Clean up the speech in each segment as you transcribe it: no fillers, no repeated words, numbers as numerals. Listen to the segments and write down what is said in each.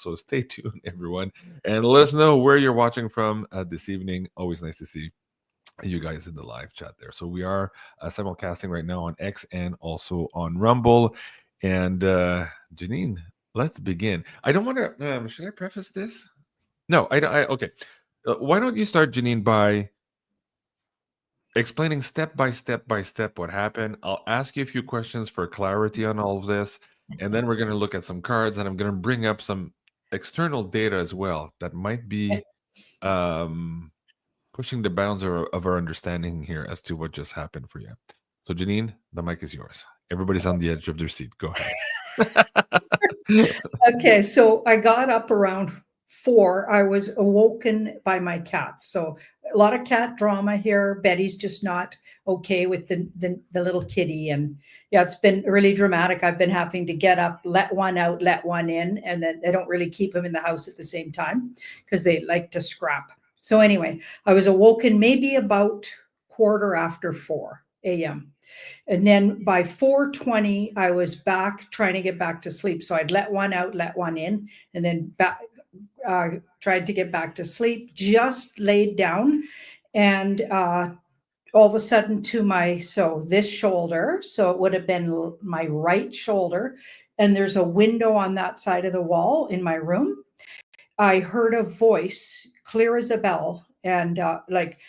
So stay tuned, everyone, and let us know where you're watching from this evening. Always nice to see you guys in the live chat there. So we are simulcasting right now on X and also on Rumble. And Janine, let's begin. I don't want to. Should I preface this? No, okay. Why don't you start, Janine, by explaining step by step what happened. I'll ask you a few questions for clarity on all of this, and then we're going to look at some cards, and I'm going to bring up some external data as well that might be um, pushing the bounds of our understanding here as to what just happened for you. So, Janine, the mic is yours. Everybody's on the edge of their seat. Go ahead. Okay, so I got up around 4. I was awoken by my cats. So a lot of cat drama here. Betty's just not okay with the little kitty, and yeah, it's been really dramatic. I've been having to get up, let one out, let one in, and then they don't really keep them in the house at the same time because they like to scrap. So anyway, I was awoken maybe about quarter after 4 a.m. And then by 4:20, I was back trying to get back to sleep. So I'd let one out, let one in, and then tried to get back to sleep, just laid down. And all of a sudden this shoulder, so it would have been my right shoulder, and there's a window on that side of the wall in my room. I heard a voice clear as a bell. And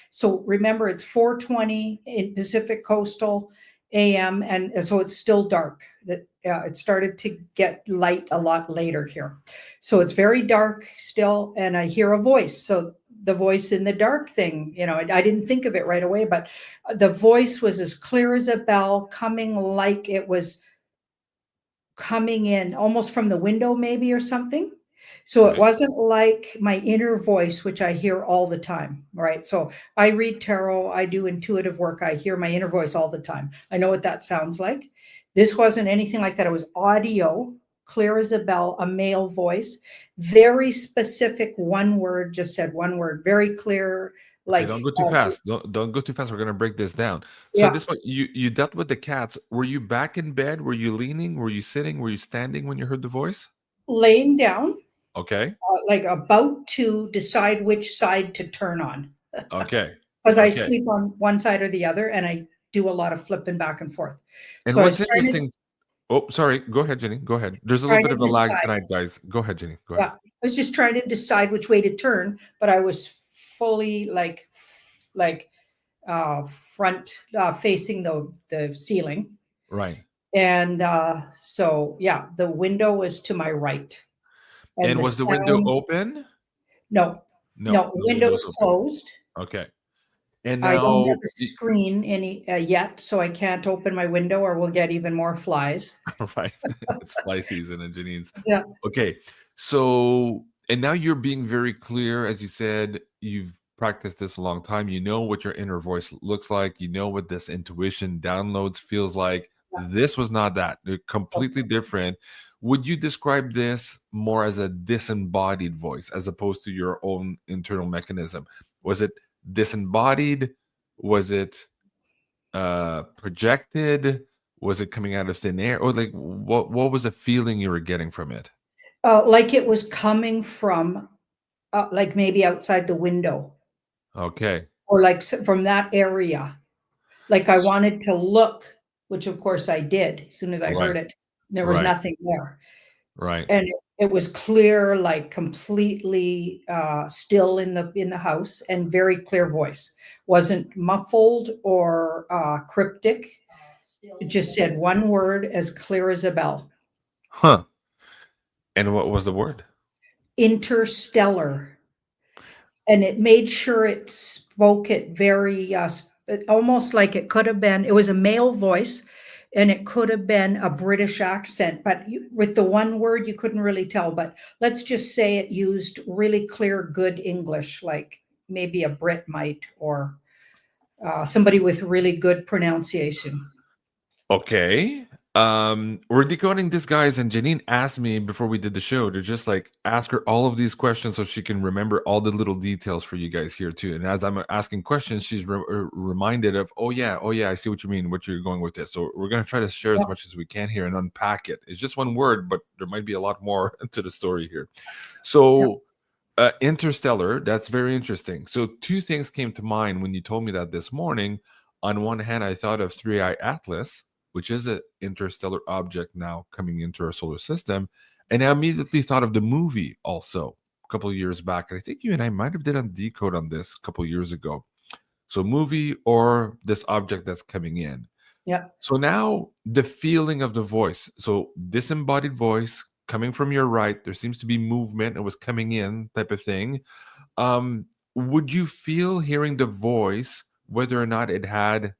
so remember, it's 4:20 in Pacific Coastal AM, and so it's still dark. It started to get light a lot later here. So it's very dark still, and I hear a voice. So the voice in the dark thing, I didn't think of it right away, but the voice was as clear as a bell, coming like it was coming in almost from the window maybe or something. So it wasn't like my inner voice, which I hear all the time, right? So I read tarot, I do intuitive work, I hear my inner voice all the time. I know what that sounds like. This wasn't anything like that. It was audio, clear as a bell, a male voice, very specific, one word, just said one word, very clear. Like, don't go too fast. Don't go too fast. We're gonna break this down. So Yeah. this one, you dealt with the cats. Were you back in bed? Were you leaning? Were you sitting? Were you standing when you heard the voice? Laying down. Okay. Like about to decide which side to turn on. Okay. Because I sleep on one side or the other, and I do a lot of flipping back and forth. And so what's interesting? Oh, sorry. Go ahead, Jenny. Go ahead. There's a little bit of a lag tonight, guys. Go ahead, Jenny. Go ahead. Yeah, I was just trying to decide which way to turn, but I was fully front facing the ceiling. Right. And so yeah, the window was to my right. And was the window open? No. The window was closed. Okay. And now I don't have a screen yet, so I can't open my window, or we'll get even more flies. Right. It's fly season in Janine's. Yeah. Okay. So, and now you're being very clear, as you said, you've practiced this a long time. You know what your inner voice looks like. You know what this intuition downloads feels like. Yeah. This was not that. They're completely different. Would you describe this more as a disembodied voice as opposed to your own internal mechanism? Was it disembodied? Was it projected? Was it coming out of thin air? Or like what was the feeling you were getting from it? Like it was coming from like maybe outside the window. Okay. Or like from that area. Like I wanted to look, which of course I did as soon as I heard it. There was nothing there. Right. And it was clear, like completely still in the house, and very clear voice. Wasn't muffled or cryptic. It just said one word as clear as a bell. Huh. And what was the word? Interstellar. And it made sure it spoke it very, almost like it could have been, it was a male voice, and it could have been a British accent, but with the one word, you couldn't really tell. But let's just say it used really clear, good English, like maybe a Brit might, or somebody with really good pronunciation. Okay. We're decoding this, guys, and Janine asked me before we did the show to just like ask her all of these questions so she can remember all the little details for you guys here too. And as I'm asking questions, she's reminded of, oh yeah, I see what you mean, what you're going with this. So we're gonna try to share as Yeah. much as we can here and unpack it. It's just one word, but there might be a lot more to the story here. So Interstellar, that's very interesting. So two things came to mind when you told me that this morning. On one hand, I thought of 3i Atlas, which is an interstellar object now coming into our solar system, and I immediately thought of the movie also a couple of years back. And I think you and I might have did a decode on this a couple of years ago. So movie or this object that's coming in. Yeah. So now the feeling of the voice. So disembodied voice coming from your right. There seems to be movement. It was coming in type of thing. Um, would you feel hearing the voice whether or not it had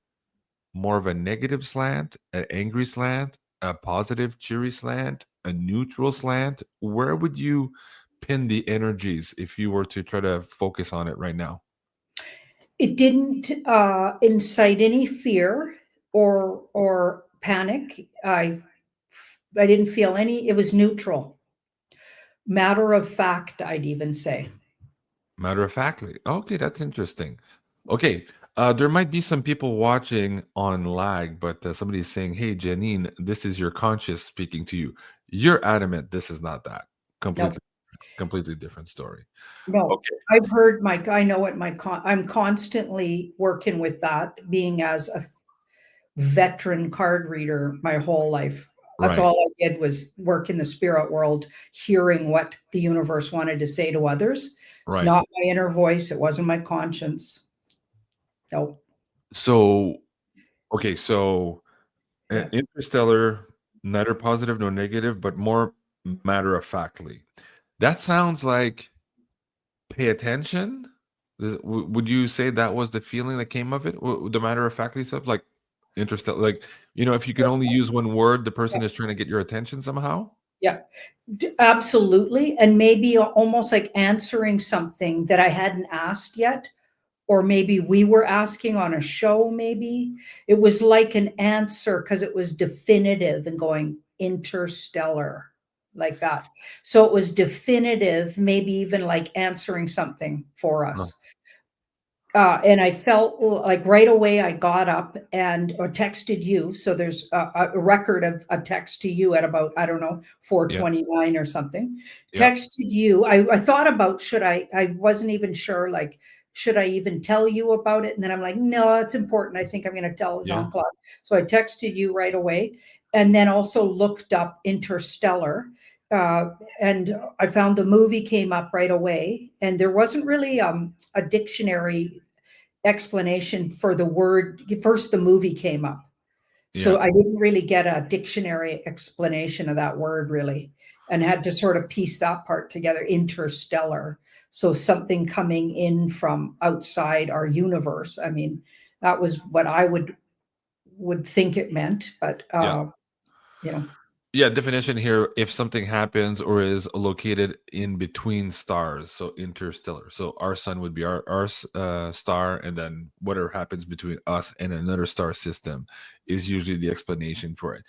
more of a negative slant, an angry slant, a positive cheery slant, a neutral slant? Where would you pin the energies if you were to try to focus on it right now? It didn't incite any fear or panic. I didn't feel any. It was neutral, matter of fact. I'd even say. Matter of factly. Okay, that's interesting. Okay, there might be some people watching on lag, but somebody's saying, "Hey, Janine, this is your conscious speaking to you." You're adamant this is not that. No, Completely, completely different story. no. Okay, I've heard my. I know what I'm constantly working with that. Being as a veteran card reader my whole life. That's right, all I did was work in the spirit world, hearing what the universe wanted to say to others. It's right. not my inner voice. It wasn't my conscience. No. So, okay, so Yeah. Interstellar, neither positive nor negative, but more matter of factly. That sounds like pay attention. Would you say that was the feeling that came of it? The matter of factly stuff, like Interstellar, like if you can only use one word, the person is trying to get your attention somehow. Yeah. Absolutely. And maybe almost like answering something that I hadn't asked yet, or maybe we were asking on a show, maybe. It was like an answer because it was definitive and going interstellar like that. So it was definitive, maybe even like answering something for Oh, us. And I felt like right away I got up and or texted you. So there's a record of a text to you at about, I don't know, yeah, 4:29 or something. yeah, Texted you. I thought about I wasn't even sure, like, should I even tell you about it? And then I'm like, no, it's important. I think I'm going to tell yeah, Jean-Claude. So I texted you right away and then also looked up Interstellar. And I found the movie came up right away, and there wasn't really a dictionary explanation for the word. First, the movie came up, yeah, so I didn't really get a dictionary explanation of that word really, and had to sort of piece that part together. Interstellar, so something coming in from outside our universe. I mean, that was what I would think it meant, but yeah. you know, Yeah, definition here, if something happens or is located in between stars, so interstellar. So our sun would be our star, and then whatever happens between us and another star system is usually the explanation for it.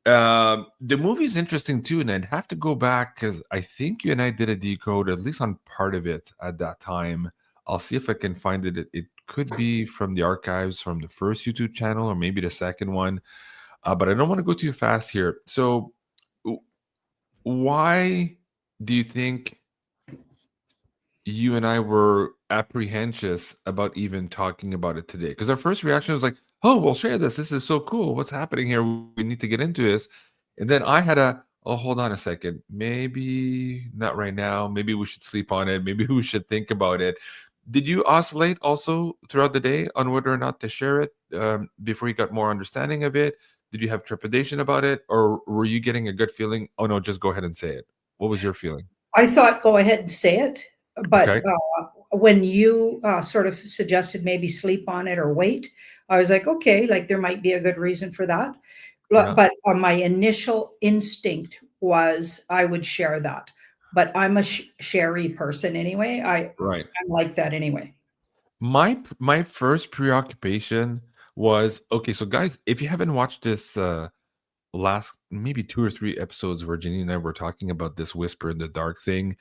The movie's interesting too, and I'd have to go back because I think you and I did a decode, at least on part of it at that time. I'll see if I can find it. It could be from the archives from the first YouTube channel or maybe the second one, but I don't want to go too fast here. So, w- why do you think you and I were apprehensive about even talking about it today? Because our first reaction was like, "Oh, we'll share this. This is so cool. What's happening here? We need to get into this." And then I had "Oh, hold on a second. Maybe not right now. Maybe we should sleep on it. Maybe we should think about it." Did you oscillate also throughout the day on whether or not to share it before you got more understanding of it? Did you have trepidation about it, or were you getting a good feeling? Oh no, just go ahead and say it. What was your feeling? I thought go ahead and say it, but Okay. when you sort of suggested maybe sleep on it or wait, I was like, okay, like there might be a good reason for that. But, Yeah. but my initial instinct was I would share that. But I'm a sherry person anyway. Right. I'm like that anyway. My first preoccupation was okay. So, guys, if you haven't watched this last maybe 2 or 3 episodes where Janine and I were talking about this whisper in the dark thing.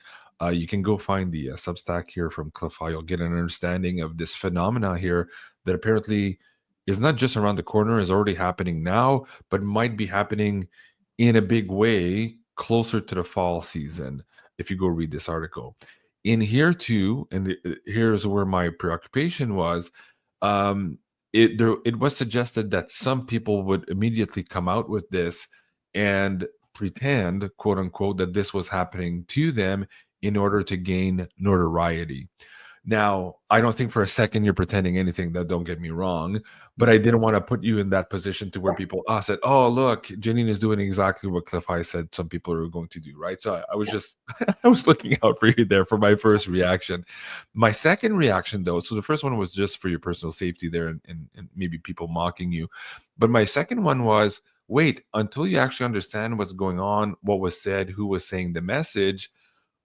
You can go find the Substack here from Cliff High. You'll get an understanding of this phenomena here that apparently is not just around the corner, is already happening now, but might be happening in a big way closer to the fall season. If you go read this article in here too, and here's where my preoccupation was. It was suggested that some people would immediately come out with this and pretend, quote unquote, that this was happening to them in order to gain notoriety. Now, I don't think for a second you're pretending anything, that don't get me wrong, but I didn't want to put you in that position to where people said, oh, look, Janine is doing exactly what Cliff High said some people are going to do, right? So I was just, I was looking out for you there for my first reaction. My second reaction, though, so the first one was just for your personal safety there and maybe people mocking you. But my second one was, wait, until you actually understand what's going on, what was said, who was saying the message,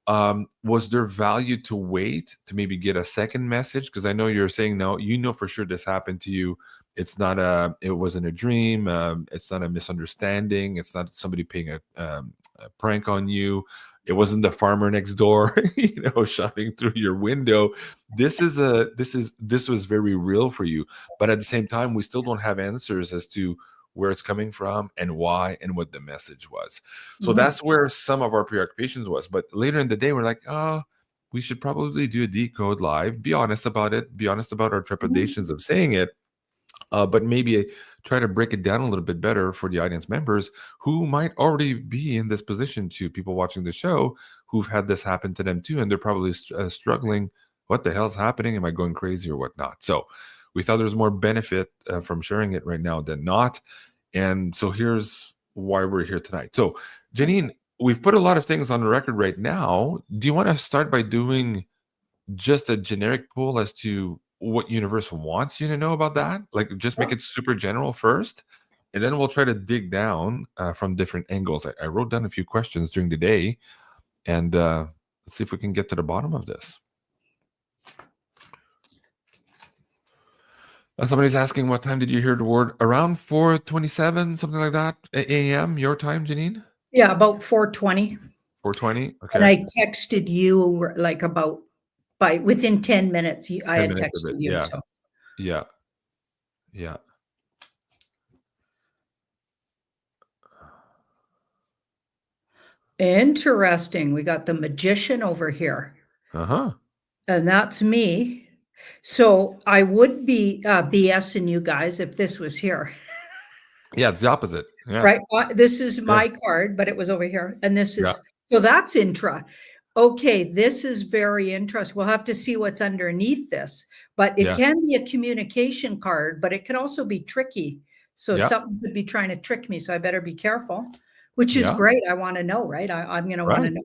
was there value to wait to maybe get a second message? Because I know you're saying no, you know for sure this happened to you. It's not it wasn't a dream. It's not a misunderstanding. It's not somebody paying a prank on you. It wasn't the farmer next door, shouting through your window. This was very real for you. But at the same time, we still don't have answers as to where it's coming from and why and what the message was. So that's where some of our preoccupations was. But later in the day, we're like, oh, we should probably do a decode live, be honest about it, be honest about our trepidations of saying it, but maybe try to break it down a little bit better for the audience members who might already be in this position, to people watching the show who've had this happen to them too. And they're probably struggling. What the hell's happening? Am I going crazy or whatnot? So we thought there's more benefit from sharing it right now than not. And so here's why we're here tonight. So, Janine, we've put a lot of things on the record right now. Do you want to start by doing just a generic poll as to what universe wants you to know about that? Like, just make it super general first, and then we'll try to dig down from different angles. I wrote down a few questions during the day, and let's see if we can get to the bottom of this. Somebody's asking, what time did you hear the word? Around 4:27, something like that, a.m. your time, Janine? Yeah, about 4:20. 4:20. Okay. And I texted you like within 10 minutes. I had texted you. Yeah. So. Yeah. Interesting. We got the magician over here. And that's me. So I would be BSing you guys if this was here. Yeah, it's the opposite. Yeah. Right. This is my card, but it was over here. And this is, so that's intra. Okay, this is very interesting. We'll have to see what's underneath this, but it can be a communication card, but it can also be tricky. So something could be trying to trick me. So I better be careful, which is great. I want to know, right? I'm going to want to know.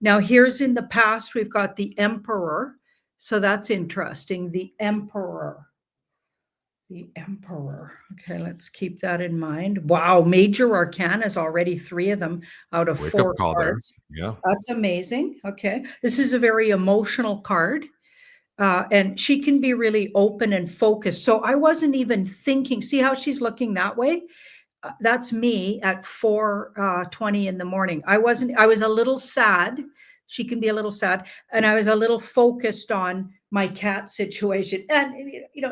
Now, here's in the past, we've got the Emperor. So that's interesting. The Emperor. The Emperor. Okay, let's keep that in mind. Wow, Major Arcana is already 3 of them out of 4 cards. Yeah, that's amazing. Okay, this is a very emotional card. And she can be really open and focused. So I wasn't even thinking, see how she's looking that way? That's me at 4:20 in the morning. I was a little sad. She can be a little sad. And I was a little focused on my cat situation. And,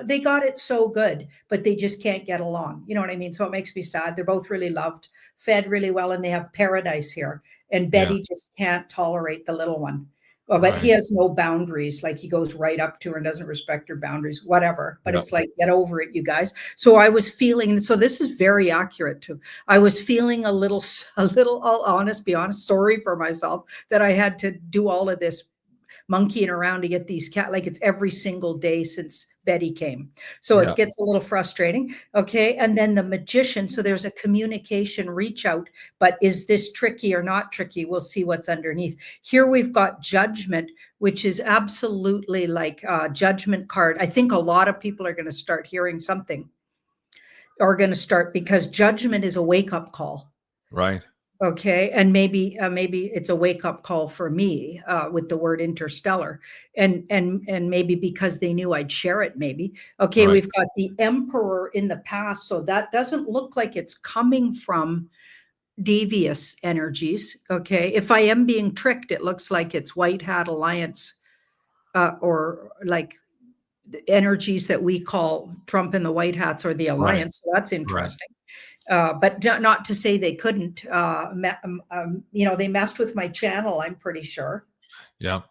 they got it so good, but they just can't get along. You know what I mean? So it makes me sad. They're both really loved, fed really well, and they have paradise here. And Betty just can't tolerate the little one. Well, but he has no boundaries. Like, he goes right up to her and doesn't respect her boundaries, whatever. But it's like, get over it, you guys. So I was feeling, so this is very accurate too. I was feeling a little, be honest, sorry for myself that I had to do all of this monkeying around to get these cat, like it's every single day since Betty came. So it gets a little frustrating. Okay. And then the magician. So there's a communication reach out, but is this tricky or not tricky? We'll see what's underneath. Here we've got judgment, which is absolutely like a judgment card. I think a lot of people are going to start hearing something, or going to start, because judgment is a wake-up call. Right. Okay, and maybe it's a wake up call for me with the word interstellar, and maybe because they knew I'd share it. Maybe okay, Right. we've got the emperor in the past, so that doesn't look like it's coming from devious energies. Okay, if I am being tricked, it looks like it's White Hat Alliance or like the energies that we call Trump and the White Hats or the Right. Alliance. So that's Right. interesting. But not to say they couldn't. They messed with my channel, I'm pretty sure, Yeah.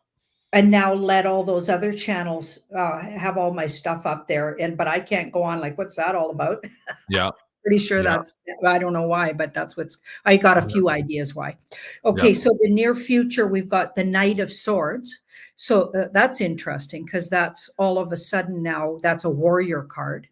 and now let all those other channels have all my stuff up there. But I can't go on. Like, what's that all about? Yeah. Pretty sure Yeah. that's. I don't know why, but that's what's. I got a Yeah. few ideas why. Yeah. Okay, so the near future, we've got the Knight of Swords. So that's interesting because that's all of a sudden now that's a warrior card,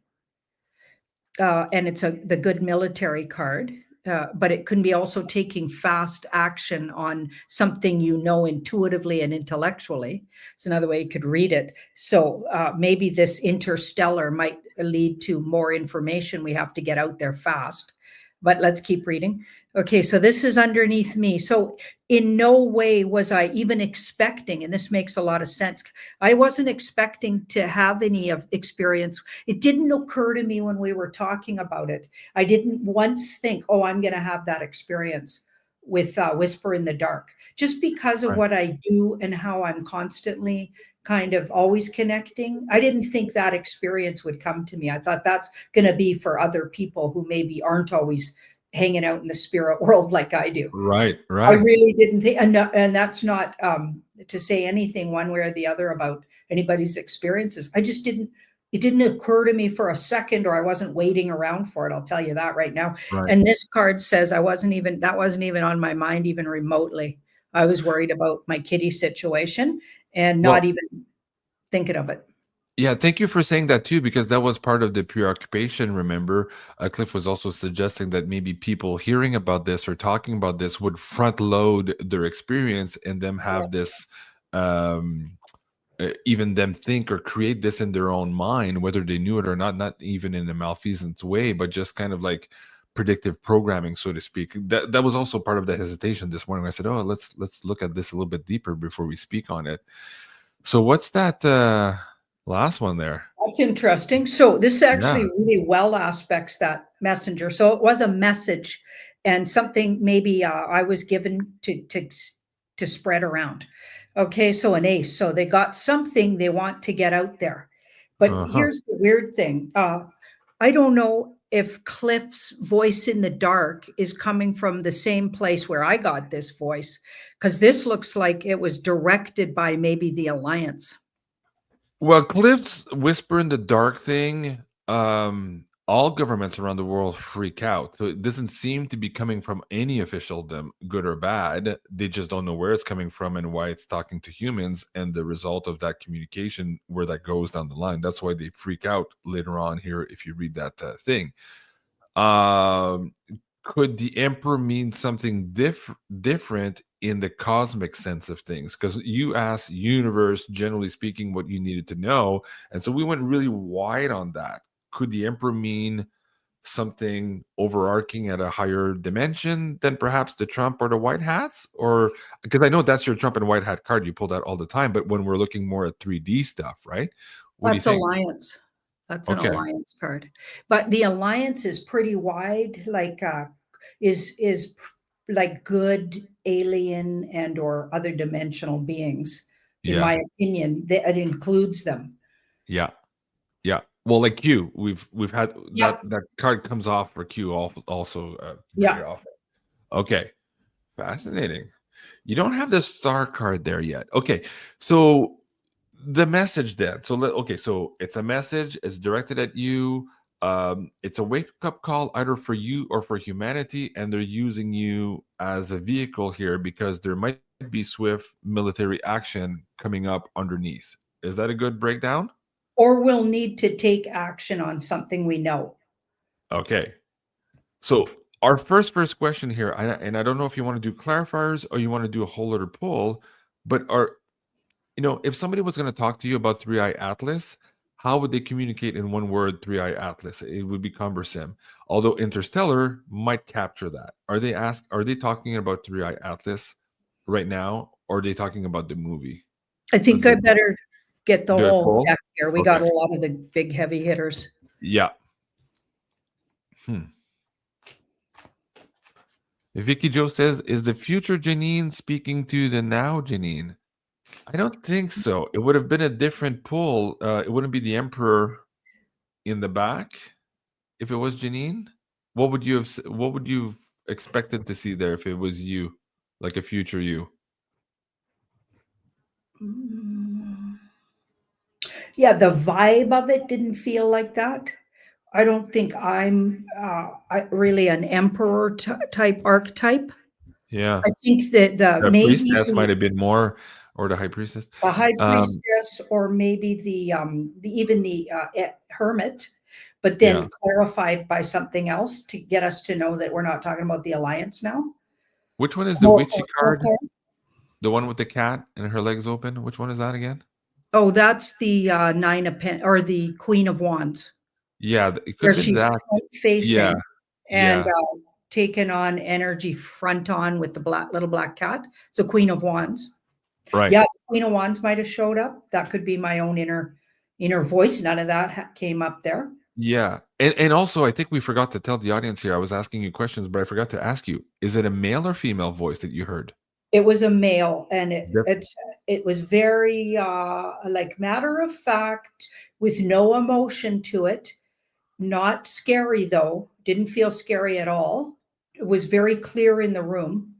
and it's the good military card. But it can be also taking fast action on something you know intuitively and intellectually. It's another way you could read it. So maybe this interstellar might lead to more information we have to get out there fast. But let's keep reading. Okay, so this is underneath me. So in no way was I even expecting, and this makes a lot of sense. I wasn't expecting to have any of experience. It didn't occur to me when we were talking about it. I didn't once think, oh, I'm going to have that experience with Whisper in the Dark, just because of Right. what I do and how I'm constantly kind of always connecting. I didn't think that experience would come to me. I thought that's going to be for other people who maybe aren't always hanging out in the spirit world like I do. Right. I Right. really didn't think, and that's not to say anything one way or the other about anybody's experiences. I just didn't. It didn't occur to me for a second, or I wasn't waiting around for it. I'll tell you that right now. Right. And this card says I wasn't even. That wasn't even on my mind, even remotely. I was worried about my kitty situation and not Well, even thinking of it. yeah, thank you for saying that too, because that was part of the preoccupation. Remember, Cliff was also suggesting that maybe people hearing about this or talking about this would front load their experience and them Yeah. have this, um, even them think or create this in their own mind, whether they knew it or not even in a malfeasance way, but just kind of like predictive programming, so to speak. That was also part of the hesitation this morning. I said, "Oh, let's look at this a little bit deeper before we speak on it." So, what's that last one there? That's interesting. So this Yeah. actually really well aspects that messenger. So it was a message and something maybe I was given to spread around. Okay, so an ace. So they got something they want to get out there. But Uh-huh. here's the weird thing. I don't know if Cliff's voice in the dark is coming from the same place where I got this voice, because this looks like it was directed by maybe the Alliance. Well, Cliff's whisper in the dark thing, all governments around the world freak out. So it doesn't seem to be coming from any officialdom, good or bad. They just don't know where it's coming from and why it's talking to humans and the result of that communication, where that goes down the line. That's why they freak out later on here if you read that thing. Um, could the emperor mean something different in the cosmic sense of things? Because you asked universe, generally speaking, what you needed to know, and so we went really wide on that. Could the emperor mean something overarching at a higher dimension than perhaps the Trump or the White Hats? Or because I know that's your Trump and White Hat card, you pull that all the time, but when we're looking more at 3D stuff, right? What do you That's think? Alliance. That's an Okay. Alliance card. But the Alliance is pretty wide, like is like good alien and or other dimensional beings. In Yeah. my opinion, that it includes them. Yeah. Yeah. Well, like Q, we've had Yeah, that card comes off for Q also very yeah. often. Okay, fascinating. You don't have the star card there yet. Okay, so the message then. So okay, so it's a message. It's directed at you. It's a wake up call either for you or for humanity, and they're using you as a vehicle here because there might be swift military action coming up underneath. Is that a good breakdown? Or we'll need to take action on something we know. Okay. So our first question here, and I don't know if you want to do clarifiers or you want to do a whole other poll, but if somebody was going to talk to you about Three Eye Atlas, how would they communicate in one word, Three-Eye Atlas? It would be cumbersome. Although Interstellar might capture that. Are they talking about Three-Eye Atlas right now, or are they talking about the movie? I think Let's I do better get the it whole full. deck here. We got Okay. a lot of the big heavy hitters. Yeah. Vicky Joe says, is the future Janine speaking to the now Janine? I don't think so. It would have been a different pull. It wouldn't be the Emperor in the back if it was Janine. What would you expected to see there if it was you, like a future you? Yeah, the vibe of it didn't feel like that. I don't think I'm really an emperor type archetype. Yeah. I think that The maybe priestess might have been more, or the high priestess. the high Um, priestess, or maybe even the hermit, but yeah. then clarified by something else to get us to know that we're not talking about the alliance now. Which one is the More, witchy more card? The one with the cat and her legs open? Which one is that again? Oh, that's the Nine of or the Queen of Wands, Yeah, it could where have been she's that. front Yeah, facing and yeah, taken on energy front on with the little black cat. So Queen of Wands. right. Yeah, Queen of Wands might have showed up. That could be my own inner voice. None of that came up there. Yeah. And also I think we forgot to tell the audience here. I was asking you questions, but I forgot to ask you, is it a male or female voice that you heard? It was a male, and Yep. it was very like matter of fact, with no emotion to it. Not scary though. Didn't feel scary at all. It was very clear in the room,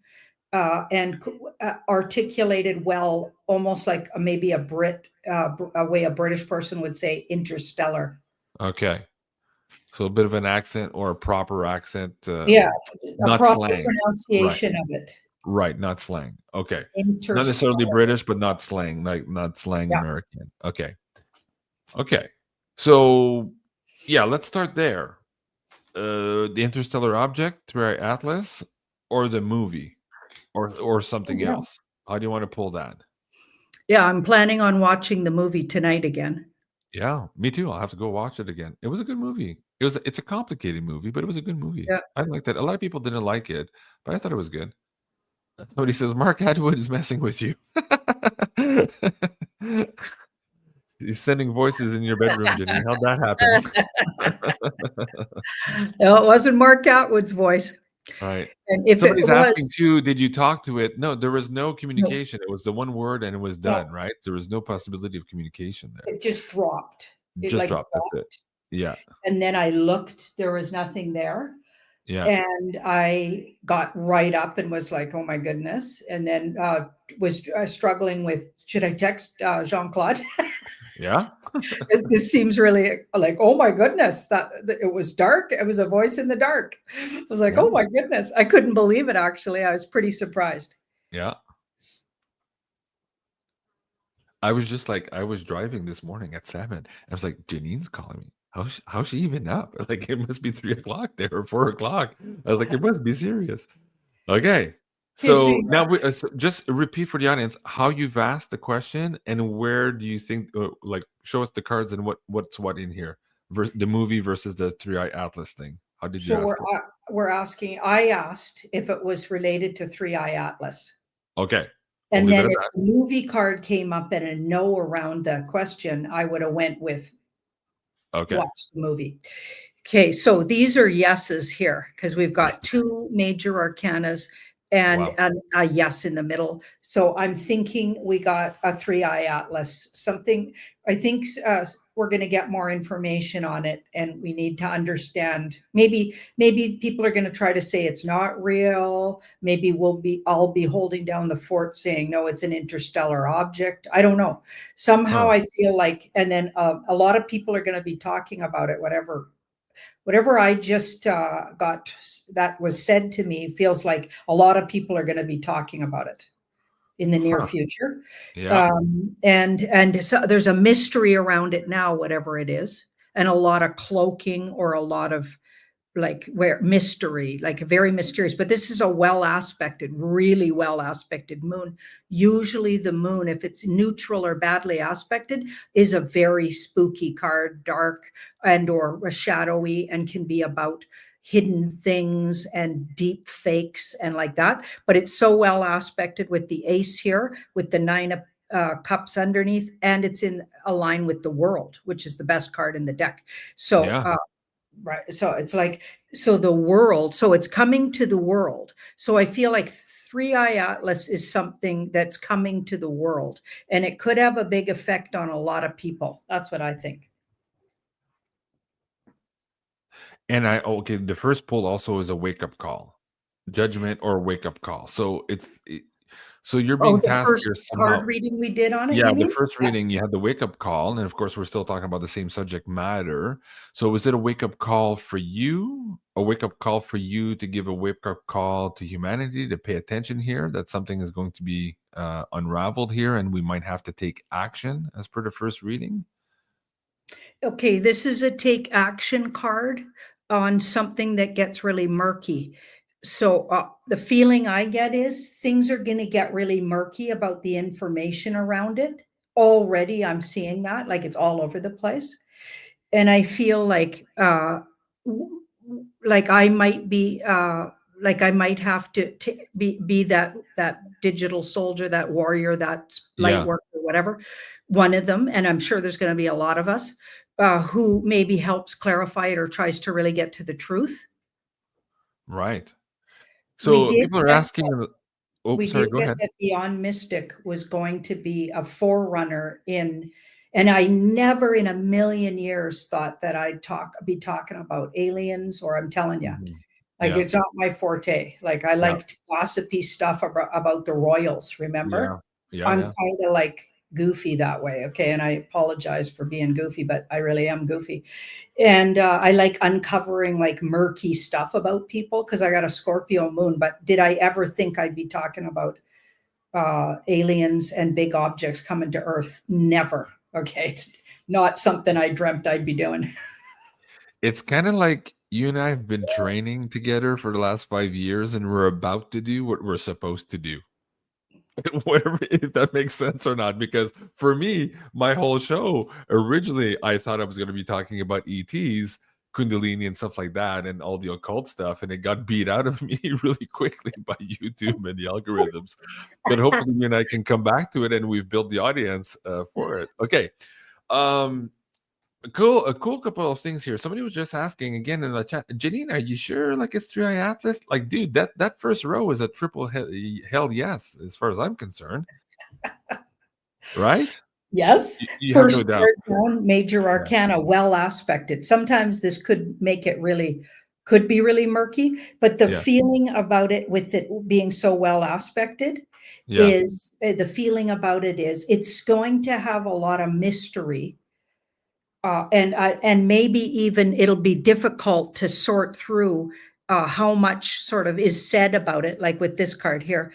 and articulated well, almost like maybe a way a British person would say interstellar. Okay. So a bit of an accent or a proper accent, Yeah, a not proper slang. Right. pronunciation of it. Right, not slang. Okay. Not necessarily Interstellar. British, but not slang, like not slang Yeah. American. Okay. Okay. So yeah, let's start there. The interstellar object, right? Atlas, or the movie, or something Yeah. else. How do you want to pull that? Yeah, I'm planning on watching the movie tonight again. Yeah, me too. I'll have to go watch it again. It was a good movie. It's a complicated movie, but it was a good movie. Yeah. I liked it. A lot of people didn't like it, but I thought it was good. Somebody says Mark Atwood is messing with you. He's sending voices in your bedroom, Janine. How'd that happen? No, it wasn't Mark Atwood's voice. Right. And if it Somebody's asking was, too, did you talk to it? No, there was no no, communication. It was the one word and it was no, done, right? There was no possibility of communication there. it just dropped. It Just like dropped. That's it. dropped. Yeah. And then I looked, there was nothing there. Yeah. And I got right up and was like, oh my goodness. And then was struggling with, should I text Jean-Claude? Yeah. This seems really like, oh my goodness, that it was dark. It was a voice in the dark. I was like, Yeah. oh my goodness. I couldn't believe it, actually. I was pretty surprised. Yeah. I was just like, I was driving this morning at 7. I was like, Janine's calling me. How's she even up? Like, it must be 3 o'clock there or 4 o'clock. I was like, it must be serious. Okay. So now so just repeat for the audience how you've asked the question and where do you think, like, show us the cards and what's what in here, the movie versus the Three-Eye Atlas thing. How did you ask it? We're asking, I asked if it was related to Three-Eye Atlas. Okay. And then if the movie card came up and a no around the question, I would have went with watch the movie. Okay, so these are yeses here because we've got 2 major arcanas and a yes in the middle. So I'm thinking we got a Three-Eye Atlas. Something, I think we're going to get more information on it, and we need to understand. Maybe people are going to try to say it's not real. Maybe I'll be holding down the fort saying, no, it's an interstellar object. I don't know. Somehow I feel like, and then a lot of people are going to be talking about it, whatever I just got that was said to me feels like a lot of people are going to be talking about it in the near future. Yeah. And so there's a mystery around it now, whatever it is, and a lot of cloaking or a lot of like where mystery, like very mysterious, but this is a well aspected, really well aspected moon. Usually the moon, if it's neutral or badly aspected, is a very spooky card, dark and or shadowy, and can be about hidden things and deep fakes and like that. But it's so well aspected with the ace here, with the nine of cups underneath, and it's in a line with the world, which is the best card in the deck. So Yeah. right. So it's like, so the world, so it's coming to the world. So I feel like Three Eye Atlas is something that's coming to the world, and it could have a big effect on a lot of people. That's what I think. And okay, the first pull also is a wake up call, judgment or wake up call. So so you're Oh, being the tasked first here card somehow. reading we did on it, Yeah, you the mean? first Yeah. reading, you had the wake up call, and of course, we're still talking about the same subject matter. So, was it a wake up call for you? A wake up call for you to give a wake up call to humanity to pay attention here? That something is going to be unraveled here, and we might have to take action as per the first reading. Okay, this is a take action card on something that gets really murky. So the feeling I get is things are going to get really murky about the information around it. Already, I'm seeing that, like it's all over the place, and I feel like I might be like I might have to be that digital soldier, that warrior, that light Yeah, worker, whatever, one of them. And I'm sure there's going to be a lot of us who maybe helps clarify it or tries to really get to the truth. right. We So did people are get asking. Oh, we sorry. did Go get ahead. that Beyond Mystic was going to be a forerunner in, and I never in a million years thought that I'd be talking about aliens, or I'm telling you, Mhm. like Yeah, it's not my forte. Like I yeah, liked gossipy stuff about the royals, remember? yeah, yeah, I'm yeah. kind of like goofy that way, okay? And I apologize for being goofy, but I really am goofy. And I like uncovering like murky stuff about people because I got a Scorpio moon. But did I ever think I'd be talking about aliens and big objects coming to Earth? Never. Okay, it's not something I dreamt I'd be doing. It's kind of like you and I have been training together for the last 5 years, and we're about to do what we're supposed to do. Whatever, if that makes sense or not. Because for me, my whole show originally, I thought I was going to be talking about ETs, Kundalini, and stuff like that, and all the occult stuff, and it got beat out of me really quickly by YouTube and the algorithms. But hopefully, you and I can come back to it, and we've built the audience for it. Okay. Um, a cool couple of things here. Somebody was just asking again in the chat, Janine, are you sure like it's 3i Atlas? Like, dude, that first row is a triple hell yes, as far as I'm concerned. Right? Yes. You have no First doubt. card down, major Yeah. arcana, well aspected. Sometimes this could make it really, could be really murky, but the Yeah. feeling about it, with it being so well aspected, Yeah. is the feeling about it is it's going to have a lot of mystery. And maybe even it'll be difficult to sort through how much sort of is said about it, like with this card here,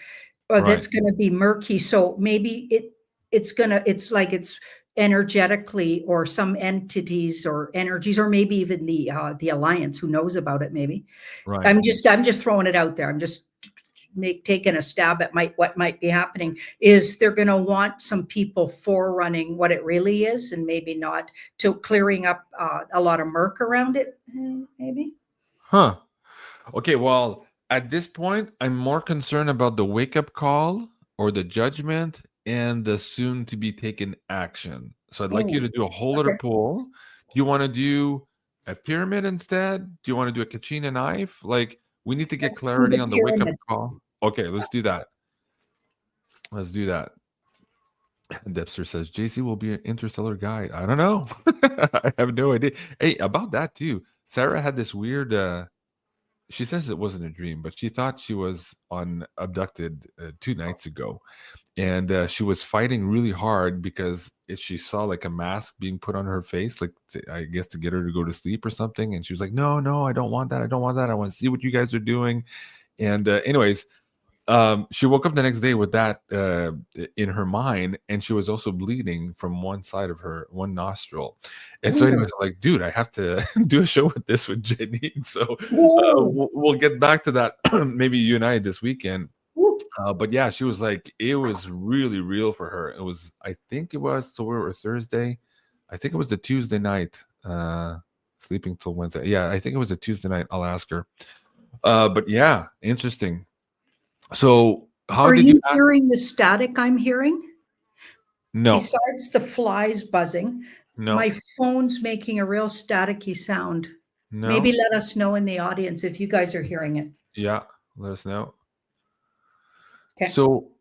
or Right. that's going to be murky. So maybe it's like it's energetically, or some entities or energies, or maybe even the alliance who knows about it. Maybe Right. I'm just throwing it out there. I'm just taking a stab at what might be happening. Is they're going to want some people forerunning what it really is, and maybe not, to clearing up a lot of murk around it. Maybe. Huh. Okay, well, at this point, I'm more concerned about the wake up call or the judgment and the soon to be taken action. So I'd like you Ooh, to do a whole other okay. poll. Do you want to do a pyramid instead? Do you want to do a kachina knife? Like, we need to get Let's do clarity the on the wake up pyramid. call. Okay, let's do that. Let's do that. Debster says JC will be an interstellar guide. I don't know. I have no idea. Hey, about that too. Sarah had this weird she says it wasn't a dream, but she thought she was on abducted 2 nights ago, and she was fighting really hard because she saw like a mask being put on her face, like I guess to get her to go to sleep or something. And she was like, "No, no, I don't want that. I don't want that. I want to see what you guys are doing." And anyways, she woke up the next day with that in her mind, and she was also bleeding from one side of her one nostril. And so, Oh, anyways, I'm like, dude, I have to do a show with this with Janine. So oh, we'll get back to that maybe you and I this weekend. oh. But yeah, she was like, it was really real for her. It was, I think it was, so we were Thursday. I think it was the Tuesday night, sleeping till Wednesday. Yeah, I think it was a Tuesday night. I'll ask her. But yeah, interesting. So how Are did you you hearing the static I'm hearing? No, Besides the flies buzzing, no, my phone's making a real staticky sound. Maybe no. let us know in the audience if you guys are hearing it. Yeah, let us know. Okay. So,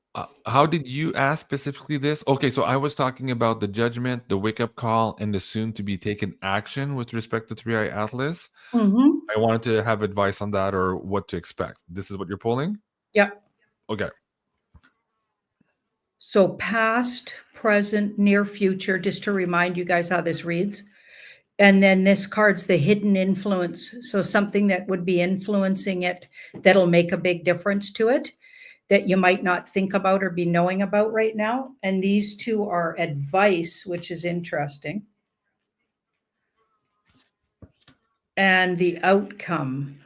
how did you ask specifically this? Okay, so I was talking about the judgment, the wake up call, and the soon to be taken action with respect to Three Eye Atlas. Mm-hmm. I wanted to have advice on that or what to expect. This is what you're pulling? Yep. Okay. So past, present, near future, just to remind you guys how this reads. And then this card's the hidden influence. So something that would be influencing it that'll make a big difference to it that you might not think about or be knowing about right now. And these two are advice, which is interesting. And the outcome.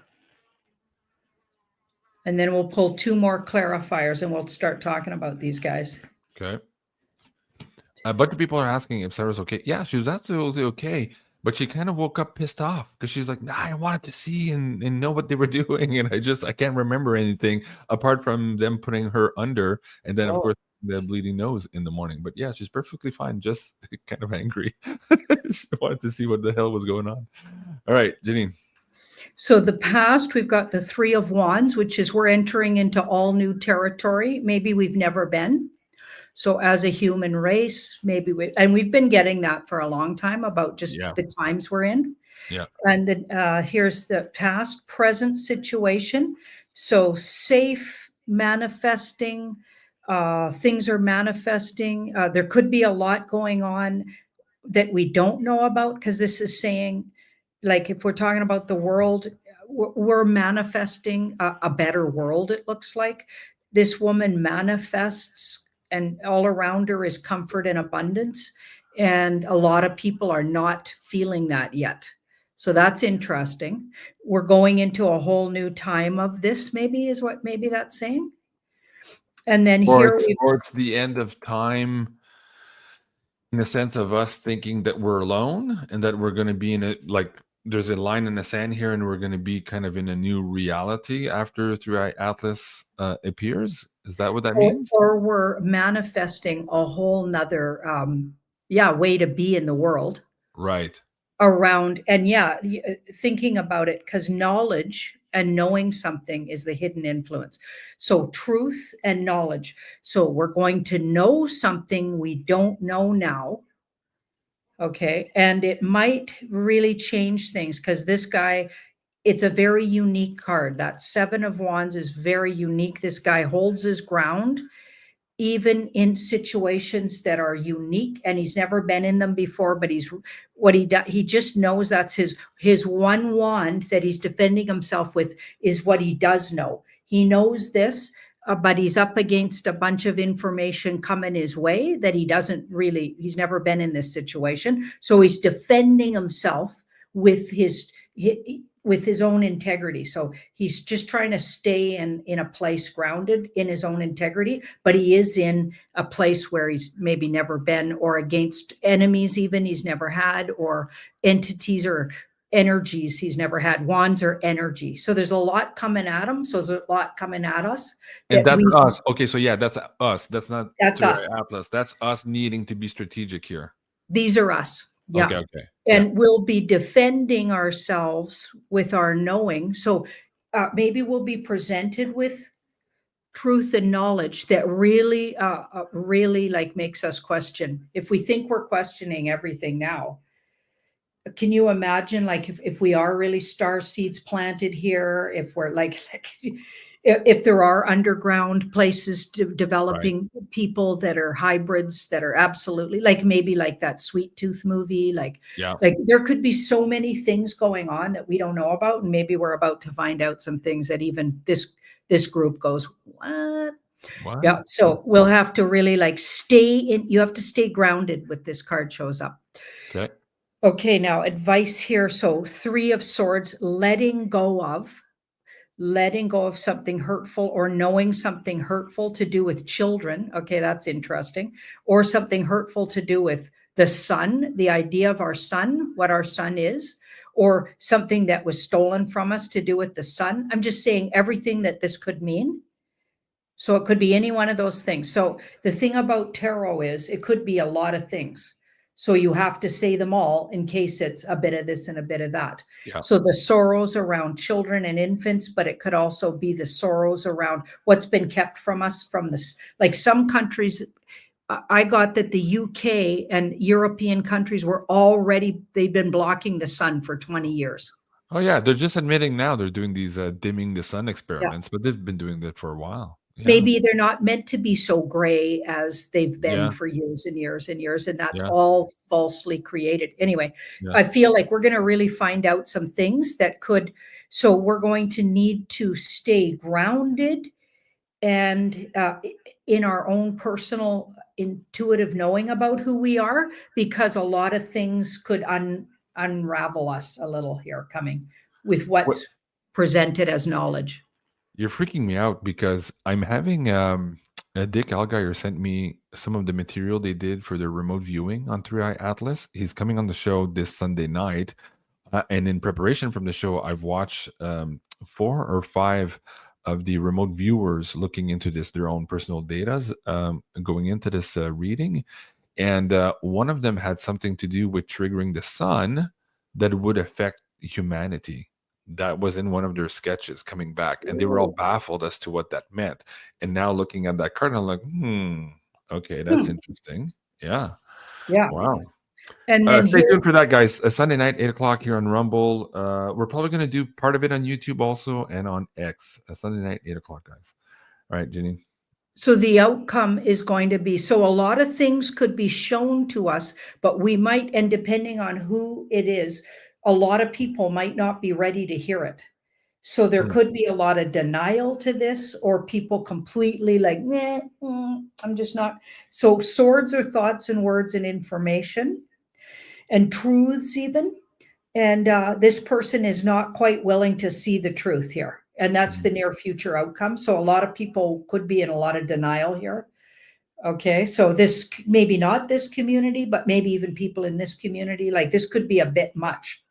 And then we'll pull two more clarifiers and we'll start talking about these guys. Okay. A bunch of people are asking if Sarah's okay. Yeah, she was absolutely okay. But she kind of woke up pissed off because she's like, nah, I wanted to see and know what they were doing. And I can't remember anything apart from them putting her under. And then, of Oh. course, the bleeding nose in the morning. But yeah, she's perfectly fine, just kind of angry. She wanted to see what the hell was going on. All right, Janine. So the past, we've got the Three of Wands, which is we're entering into all new territory. Maybe we've never been. So as a human race, maybe we've been getting that for a long time about just Yeah. the times we're in. Yeah. And then here's the past, present situation. So safe, manifesting, things are manifesting. There could be a lot going on that we don't know about because this is saying, like, if we're talking about the world, we're manifesting a better world, it looks like. This woman manifests, and all around her is comfort and abundance. And a lot of people are not feeling that yet. So that's interesting. We're going into a whole new time of this, maybe, is what maybe that's saying. And then here we've Or it's the end of time in the sense of us thinking that we're alone and that we're going to be in a, like, there's a line in the sand here and we're going to be kind of in a new reality after Three Eye Atlas appears. Is that what that means? or we're manifesting a whole nother way to be in the world Right. around. And thinking about it, because knowledge and knowing something is the hidden influence. So truth and knowledge. So we're going to know something we don't know now. Okay. And it might really change things because this guy, it's a very unique card. That Seven of Wands is very unique. This guy holds his ground even in situations that are unique, and he's never been in them before, but he just knows that's his one wand that he's defending himself with is what he does know. He knows this, but he's up against a bunch of information coming his way that he's never been in this situation. So he's defending himself with his own integrity. So he's just trying to stay in a place grounded in his own integrity, but he is in a place where he's maybe never been, or against enemies even he's never had, or entities or energies he's never had. Wands are energy. So there's a lot coming at him. So there's a lot coming at us. And that's us. Okay, so yeah, that's us. That's not That's Three us. Eye Atlas. That's us needing to be strategic here. These are us. Yeah. Okay. And we'll be defending ourselves with our knowing. So maybe we'll be presented with truth and knowledge that really, really like makes us question. If we think we're questioning everything now, can you imagine, like, if we are really star seeds planted here, if we're like if there are underground places Right. developing people that are hybrids that are absolutely like maybe like that Sweet Tooth movie, Yeah. like there could be so many things going on that we don't know about, and maybe we're about to find out some things that even this group goes, what? What? Yeah, so we'll have to really like stay in, you have to stay grounded with this card shows up. Okay. Okay, now advice here. So 3 of Swords, letting go of something hurtful or knowing something hurtful to do with children. Okay, that's interesting. Or something hurtful to do with the sun, the idea of our sun, what our sun is, or something that was stolen from us to do with the sun. I'm just saying everything that this could mean. So it could be any one of those things. So the thing about tarot is it could be a lot of things. So you have to say them all in case it's a bit of this and a bit of that. Yeah. So the sorrows around children and infants, but it could also be the sorrows around what's been kept from us from this. Like some countries, I got that the UK and European countries were already, they've been blocking the sun for 20 years. Oh yeah, they're just admitting now they're doing these dimming the sun Yeah. experiments, but they've been doing that for a while. Yeah. Maybe they're not meant to be so gray as they've been Yeah. for years and years and years, and that's Yeah. all falsely created. Anyway, Yeah. I feel like we're going to really find out some things that could, so we're going to need to stay grounded and in our own personal intuitive knowing about who we are, because a lot of things could unravel us a little here coming with What what's presented as knowledge. you're freaking me out because I'm having Dick Algeier sent me some of the material they did for their remote viewing on Three Eye Atlas. He's coming on the show this Sunday night. And in preparation from the show, I've watched 4 or 5 of the remote viewers looking into this, their own personal data, going into this reading. And one of them had something to do with triggering the sun that would affect humanity. That was in one of their sketches coming back. And they were all Ooh. baffled as to what that meant. And now looking at that card, I'm like, okay, that's Hmm. interesting. Yeah. Yeah. Wow. And then Stay here, tuned for that, guys. Sunday night, 8 o'clock here on Rumble. We're probably going to do part of it on YouTube also and on X. Sunday night, 8 o'clock, guys. All right, Janine. so the outcome is going to be, so a lot of things could be shown to us, but we might, and depending on who it is, a lot of people might not be ready to hear it. So there Hmm. could be a lot of denial to this, or people completely like, nah, I'm just not. So swords are thoughts and words and information and truths even. And this person is not quite willing to see the truth here. And that's the near future outcome. So a lot of people could be in a lot of denial here. Okay. So this, maybe not this community, but maybe even people in this community, like this could be a bit much.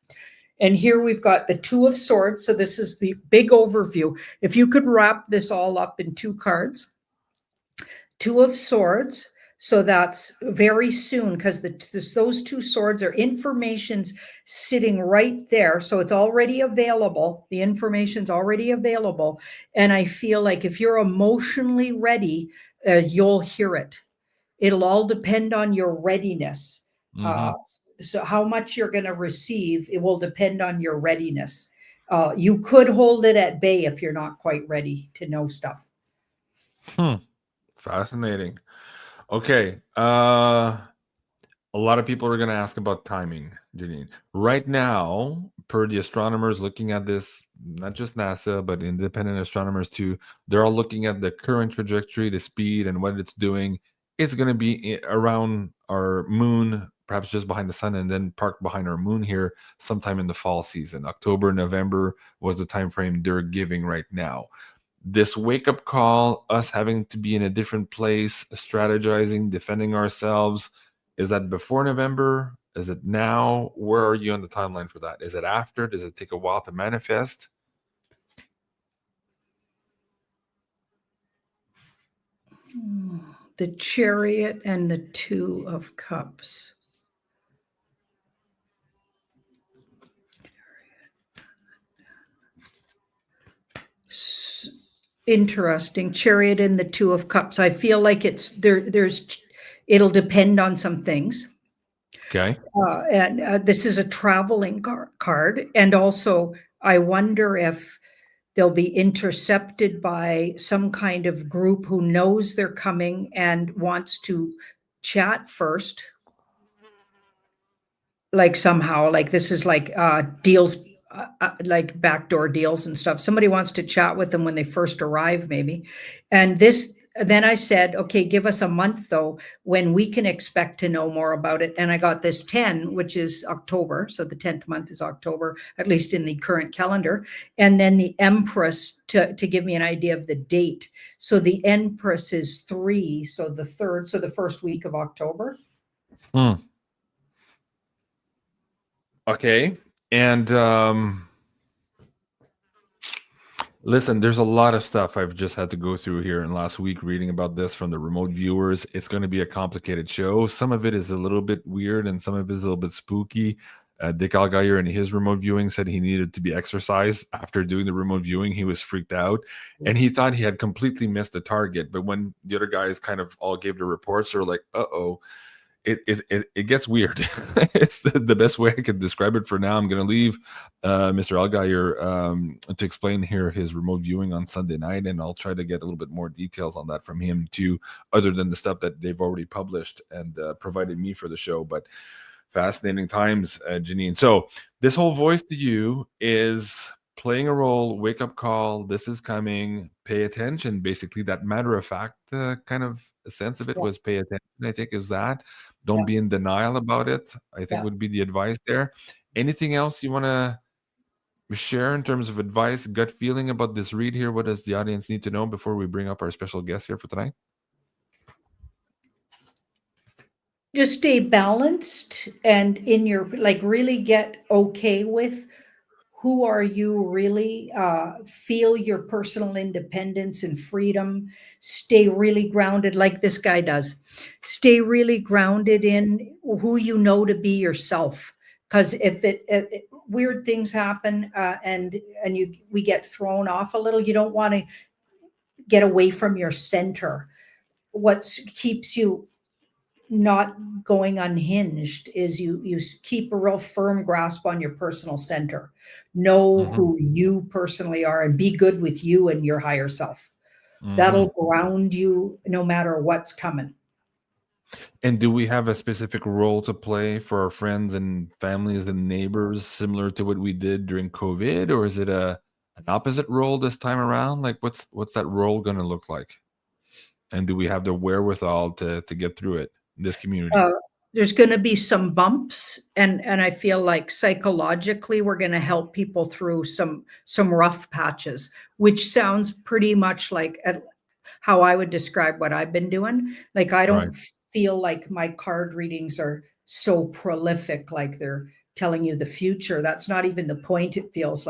And here we've got the 2 of Swords. So this is the big overview. If you could wrap this all up in 2 cards, 2 of Swords. So that's very soon, because those 2 swords are information's sitting right there. So it's already available. The information's already available. And I feel like if you're emotionally ready, you'll hear it. It'll all depend on your readiness. Mm-hmm. So how much you're going to receive, it will depend on your readiness. You could hold it at bay if you're not quite ready to know stuff. Fascinating. Okay. A lot of people are going to ask about timing, Janine. Right now, per the astronomers looking at this, not just NASA, but independent astronomers too, they're all looking at the current trajectory, the speed, and what it's doing. It's going to be around our moon, perhaps just behind the sun, and then parked behind our moon here sometime in the fall season. October, November was the time frame they're giving right now. This wake up call, us having to be in a different place, strategizing, defending ourselves, is that before November? Is it now? Where are you on the timeline for that? Is it after? Does it take a while to manifest? The Chariot and the 2 of Cups. Interesting. Chariot and the 2 of Cups. I feel like it'll depend on some things. Okay. And this is a traveling card. And also, I wonder if they'll be intercepted by some kind of group who knows they're coming and wants to chat first, like somehow, like this is like deals, like backdoor deals and stuff. Somebody wants to chat with them when they first arrive, maybe. And this, then I said, okay, give us a month though, when we can expect to know more about it. And I got this 10, which is October. So the 10th month is October, at least in the current calendar. And then the Empress to give me an idea of the date. So the Empress is 3. So the 3rd, so the first week of October. Okay. And listen, there's a lot of stuff I've just had to go through here in last week reading about this from the remote viewers. It's going to be a complicated show. Some of it is a little bit weird and some of it is a little bit spooky. Dick Allgaier in his remote viewing said he needed to be exercised after doing the remote viewing. He was freaked out and he thought he had completely missed the target. But when the other guys kind of all gave the reports, they're like, uh-oh. It gets weird. It's the best way I could describe it for now. I'm going to leave Mr. Allgaier to explain here his remote viewing on Sunday night, and I'll try to get a little bit more details on that from him too, other than the stuff that they've already published and provided me for the show. But fascinating times, Janine. So this whole voice to you is playing a role, wake up call, this is coming, pay attention. Basically, that matter of fact kind of sense of it was pay attention, I think, is that. Don't be in denial about it, I think would be the advice there. Anything else you want to share in terms of advice, gut feeling about this read here? What does the audience need to know before we bring up our special guest here for tonight? Just stay balanced and in your, like, really get okay with who are you really, feel your personal independence and freedom, stay really grounded like this guy does. Stay really grounded in who you know to be yourself. Because if weird things happen and we get thrown off a little, you don't want to get away from your center. What keeps you not going unhinged is you keep a real firm grasp on your personal center. Know who you personally are and be good with you and your higher self. That'll ground you no matter what's coming. And do we have a specific role to play for our friends and families and neighbors, similar to what we did during COVID, or is it an opposite role this time around? Like, what's that role going to look like? And do we have the wherewithal to get through it in this community? There's going to be some bumps, and I feel like psychologically we're going to help people through some rough patches, which sounds pretty much like how I would describe what I've been doing. Like, I don't feel like my card readings are so prolific, like they're telling you the future. That's not even the point. It feels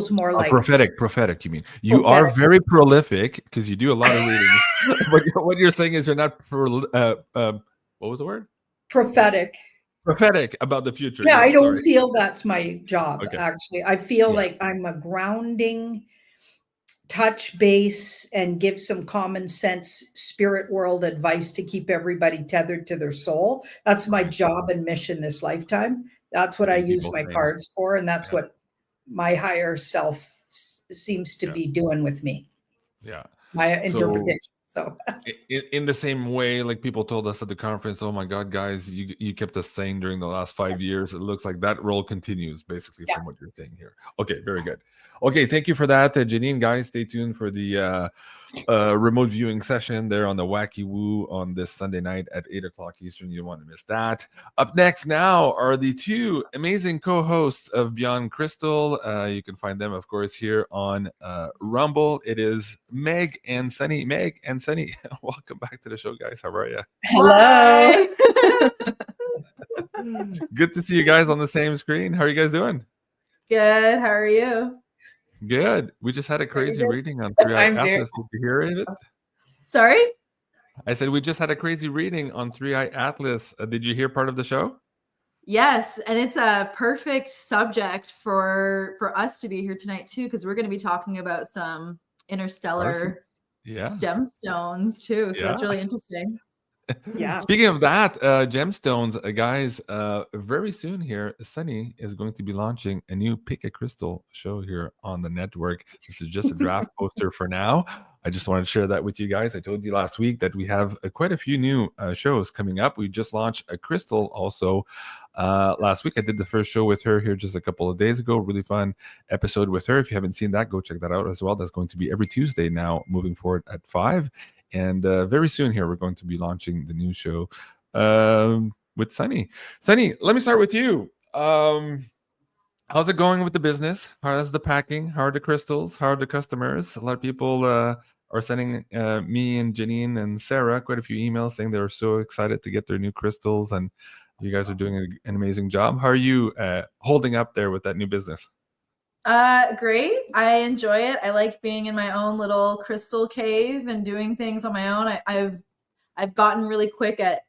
more like prophetic. You mean you are very prolific because you do a lot of readings. But what you're saying is you're not what was the word? Prophetic about the future. Yeah, I don't feel that's my job. Okay. Actually, I feel like I'm a grounding, touch base, and give some common sense spirit world advice to keep everybody tethered to their soul. That's my job and mission this lifetime. That's what I use my cards for, and that's what my higher self seems to be doing with me. Yeah, my interpretation. So in the same way, like people told us at the conference, oh my God, guys, you kept us sane during the last 5 years. It looks like that role continues basically from what you're saying here. Okay, very good. Okay, thank you for that, Janine. Guys, stay tuned for the remote viewing session there on the Wacky Woo on this Sunday night at 8 o'clock Eastern. You don't want to miss that. Up next now are the two amazing co-hosts of Beyond Crystal. You can find them, of course, here on Rumble. It is Meg and Sunny. Meg and Sunny, welcome back to the show, guys. How are you? Hello. Good to see you guys on the same screen. How are you guys doing? Good. How are you? Good. We just had a crazy reading on 3i Atlas. Did you hear it? Sorry? I said we just had a crazy reading on 3i Atlas. Did you hear part of the show? Yes, and it's a perfect subject for us to be here tonight too, because we're going to be talking about some interstellar gemstones too. So that's really interesting. Yeah. Speaking of that, gemstones, guys, very soon here, Sunny is going to be launching a new Pick a Crystal show here on the network. This is just a draft poster for now. I just wanted to share that with you guys. I told you last week that we have quite a few new shows coming up. We just launched a crystal also last week. I did the first show with her here just a couple of days ago. Really fun episode with her. If you haven't seen that, go check that out as well. That's going to be every Tuesday now, moving forward at 5. And very soon here, we're going to be launching the new show with Sunny. Sunny, let me start with you. How's it going with the business? How's the packing? How are the crystals? How are the customers? A lot of people are sending me and Janine and Sarah quite a few emails saying they're so excited to get their new crystals, and you guys are doing an amazing job. How are you holding up there with that new business? Great. I enjoy it. I like being in my own little crystal cave and doing things on my own. I've gotten really quick at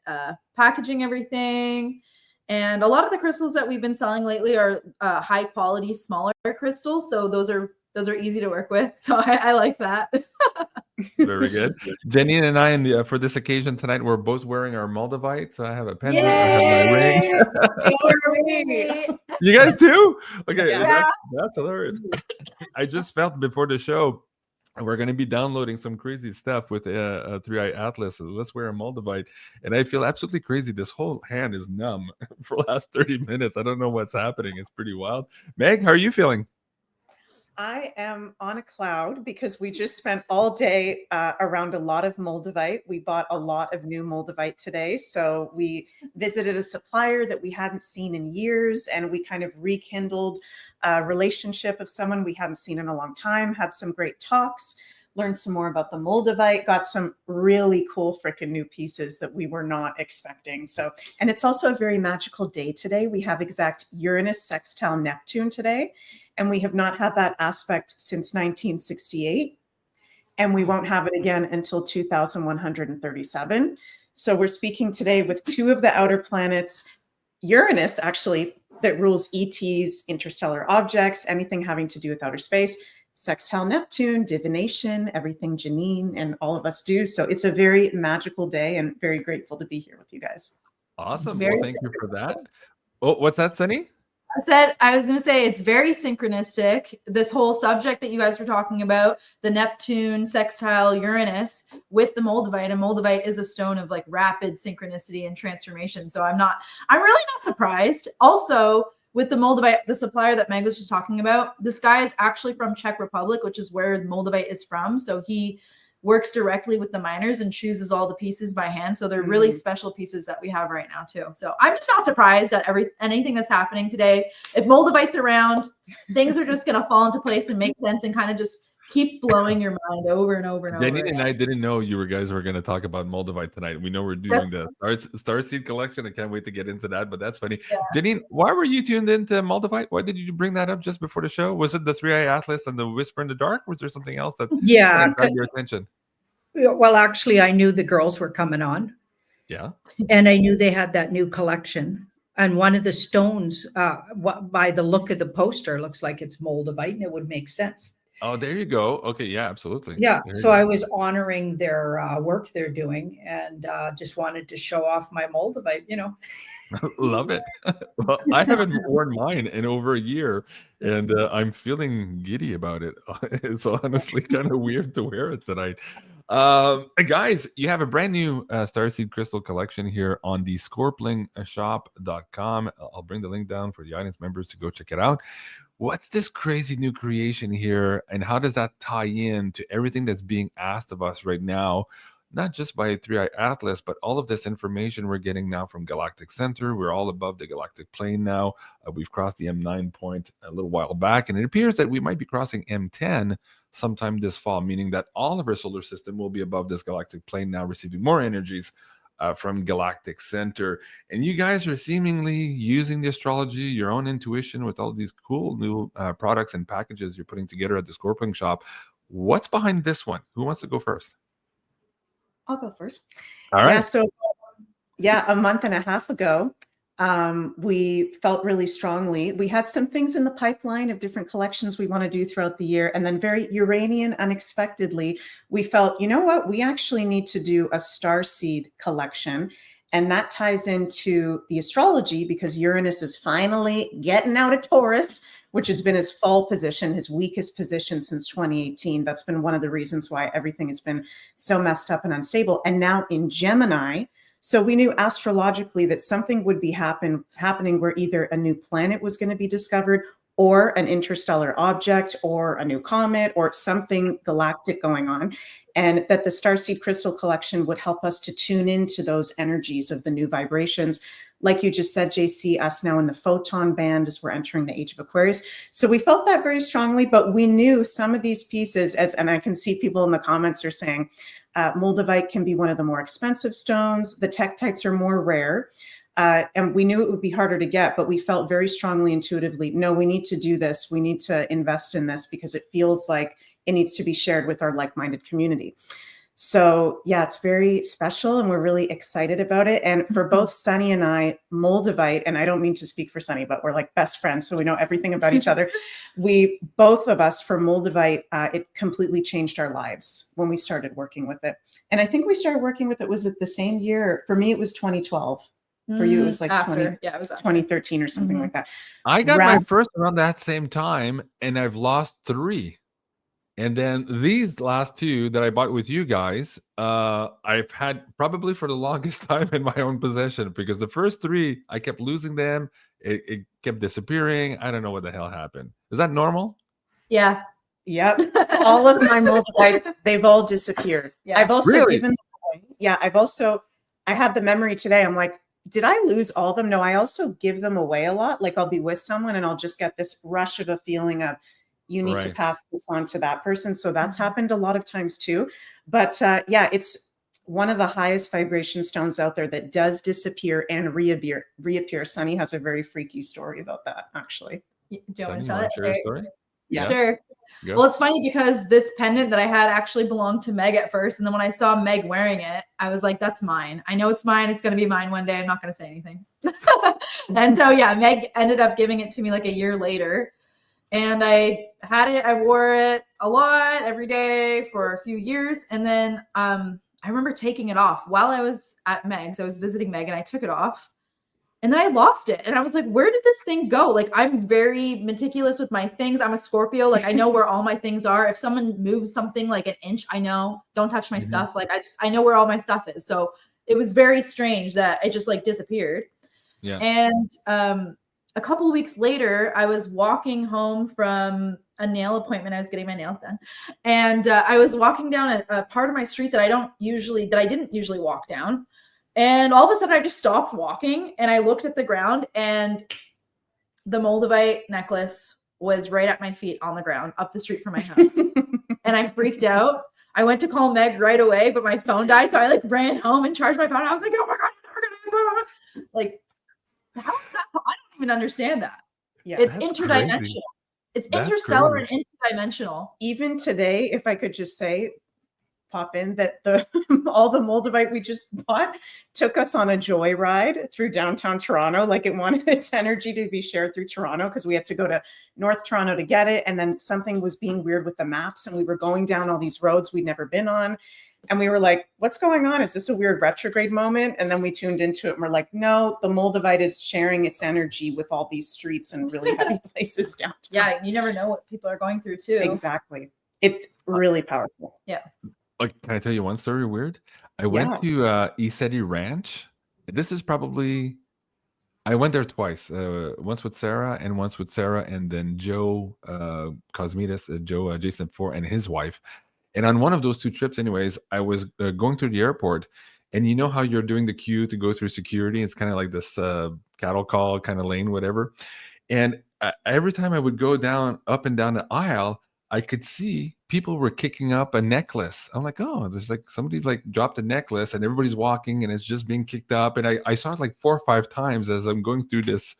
packaging everything. And a lot of the crystals that we've been selling lately are high quality, smaller crystals. So those are easy to work with. So I like that. Very good. Janine and I, for this occasion tonight, we're both wearing our Moldavite. So I have a pendant. I have my ring. You guys too? Okay, Yeah. that's hilarious. I just felt before the show, we're going to be downloading some crazy stuff with a 3i Atlas. So let's wear a Moldavite. And I feel absolutely crazy. This whole hand is numb for the last 30 minutes. I don't know what's happening. It's pretty wild. Meg, how are you feeling? I am on a cloud because we just spent all day around a lot of Moldavite. We bought a lot of new Moldavite today. So we visited a supplier that we hadn't seen in years, and we kind of rekindled a relationship of someone we hadn't seen in a long time, had some great talks, learned some more about the Moldavite, got some really cool freaking new pieces that we were not expecting. So, and it's also a very magical day today. We have exact Uranus sextile Neptune today. And we have not had that aspect since 1968. And we won't have it again until 2137. So we're speaking today with two of the outer planets, Uranus, actually, that rules ETs, interstellar objects, anything having to do with outer space, sextile Neptune, divination, everything Janine and all of us do. So it's a very magical day and very grateful to be here with you guys. Awesome. Well, thank you for that. Oh, what's that, Sunny? I was going to say it's very synchronistic. This whole subject that you guys were talking about, the Neptune sextile Uranus with the Moldavite, and Moldavite is a stone of like rapid synchronicity and transformation. So I'm really not surprised. Also, with the Moldavite, the supplier that Meg was just talking about, this guy is actually from Czech Republic, which is where Moldavite is from. So he works directly with the miners and chooses all the pieces by hand. So they're really special pieces that we have right now too. So I'm just not surprised at anything that's happening today. If Moldavite's around, things are just going to fall into place and make sense and kind of just keep blowing your mind over and over and over. Janine and I didn't know you guys were going to talk about Moldavite tonight. We know we're doing the Starseed collection. I can't wait to get into that, but that's funny. Yeah. Janine, why were you tuned into Moldavite? Why did you bring that up just before the show? Was it the 3i Atlas and the Whisper in the Dark? Was there something else that grabbed your attention? Well, actually, I knew the girls were coming on. Yeah. And I knew they had that new collection. And one of the stones, by the look of the poster, looks like it's Moldavite, and it would make sense. Oh, there you go. Okay, yeah, absolutely. Yeah, so I was honoring their work they're doing, and just wanted to show off my Moldavite, Love it. Well, I haven't worn mine in over a year, and I'm feeling giddy about it. It's honestly kind of weird to wear it tonight. Guys, you have a brand new Starseed Crystal collection here on the scorplingshop.com. I'll bring the link down for the audience members to go check it out. What's this crazy new creation here, and how does that tie in to everything that's being asked of us right now? Not just by 3i Atlas, but all of this information we're getting now from Galactic Center. We're all above the galactic plane now. We've crossed the M9 point a little while back, and it appears that we might be crossing M10 sometime this fall, meaning that all of our solar system will be above this galactic plane now, receiving more energies from Galactic Center. And you guys are seemingly using the astrology, your own intuition, with all these cool new products and packages you're putting together at the Scorpling Shop. What's behind this one? Who wants to go first? I'll go first. All right. Yeah, so a month and a half ago, We felt really strongly. We had some things in the pipeline of different collections we want to do throughout the year. And then very Uranian unexpectedly, we felt, you know what, we actually need to do a starseed collection. And that ties into the astrology because Uranus is finally getting out of Taurus, which has been his fall position, his weakest position since 2018. That's been one of the reasons why everything has been so messed up and unstable. And now in Gemini, so we knew astrologically that something would be happening where either a new planet was going to be discovered or an interstellar object or a new comet or something galactic going on. And that the Starseed Crystal Collection would help us to tune into those energies of the new vibrations. Like you just said, JC, us now in the photon band as we're entering the age of Aquarius. So we felt that very strongly, but we knew some of these pieces, and I can see people in the comments are saying, Moldavite can be one of the more expensive stones. The tektites are more rare. And we knew it would be harder to get, but we felt very strongly intuitively, no, we need to do this. We need to invest in this because it feels like it needs to be shared with our like-minded community. So yeah, it's very special and we're really excited about it. And for both Sunny and I, Moldavite, and I don't mean to speak for Sunny, but we're like best friends, so we know everything about each other. Both of us for Moldavite, it completely changed our lives when we started working with it. And I think we started working with it, was it the same year? For me, it was 2012. For you, it was like after. Yeah, it was after. 2013 or something like that. I got my first around that same time, and I've lost 3. And then these last 2 that I bought with you guys, I've had probably for the longest time in my own possession because the first 3, I kept losing them. It kept disappearing. I don't know what the hell happened. Is that normal? Yeah. Yep. All of my Moldavites, they've all disappeared. Yeah. I've also Really? given them away. Yeah, I had the memory today. I'm like, did I lose all of them? No, I also give them away a lot. Like I'll be with someone and I'll just get this rush of a feeling of, you need to pass this on to that person. So that's happened a lot of times too. But yeah, it's one of the highest vibration stones out there that does disappear and reappear. Sunny has a very freaky story about that, actually. Do you want to tell it? Share a story? Yeah. Sure. Go. Well, it's funny because this pendant that I had actually belonged to Meg at first. And then when I saw Meg wearing it, I was like, that's mine. I know it's mine. It's going to be mine one day. I'm not going to say anything. And so, yeah, Meg ended up giving it to me like a year later. And I had it, I wore it a lot every day for a few years. And then I remember taking it off while I was at Meg's. I was visiting Meg and I took it off. And then I lost it. And I was like, where did this thing go? Like, I'm very meticulous with my things. I'm a Scorpio. Like, I know where all my things are. If someone moves something like an inch, I know, don't touch my stuff. Like, I know where all my stuff is. So it was very strange that it just like disappeared. Yeah. And a couple of weeks later, I was walking home from a nail appointment. I was getting my nails done. And I was walking down a part of my street that I didn't usually walk down. And all of a sudden I just stopped walking and I looked at the ground and the Moldavite necklace was right at my feet on the ground up the street from my house. And I freaked out. I went to call Meg right away, but my phone died. So I like ran home and charged my phone. I was like, oh my God, I'm never gonna like, how is that? I don't even understand that. Yeah, it's interdimensional. Crazy. It's interstellar and interdimensional. Even today, if I could just say, pop in that all the Moldavite we just bought took us on a joyride through downtown Toronto. Like it wanted its energy to be shared through Toronto because we had to go to North Toronto to get it. And then something was being weird with the maps and we were going down all these roads we'd never been on. And we were like, what's going on? Is this a weird retrograde moment? And then we tuned into it and we're like, no, the Moldavite is sharing its energy with all these streets and really heavy places downtown. Yeah, you never know what people are going through too. Exactly. It's really powerful. Yeah. Like, can I tell you one story weird? I went to ECETI Ranch. This is probably, I went there twice. Once with Sarah and once with Sarah and then Joe Cosmides, Jason 4 and his wife. And on one of those 2 trips anyways, I was going through the airport and you know how you're doing the queue to go through security? It's kind of like this cattle call kind of lane, whatever. And every time I would go up and down the aisle, I could see people were kicking up a necklace. I'm like, oh, there's like somebody's like dropped a necklace and everybody's walking and it's just being kicked up. And I saw it like 4 or 5 times as I'm going through this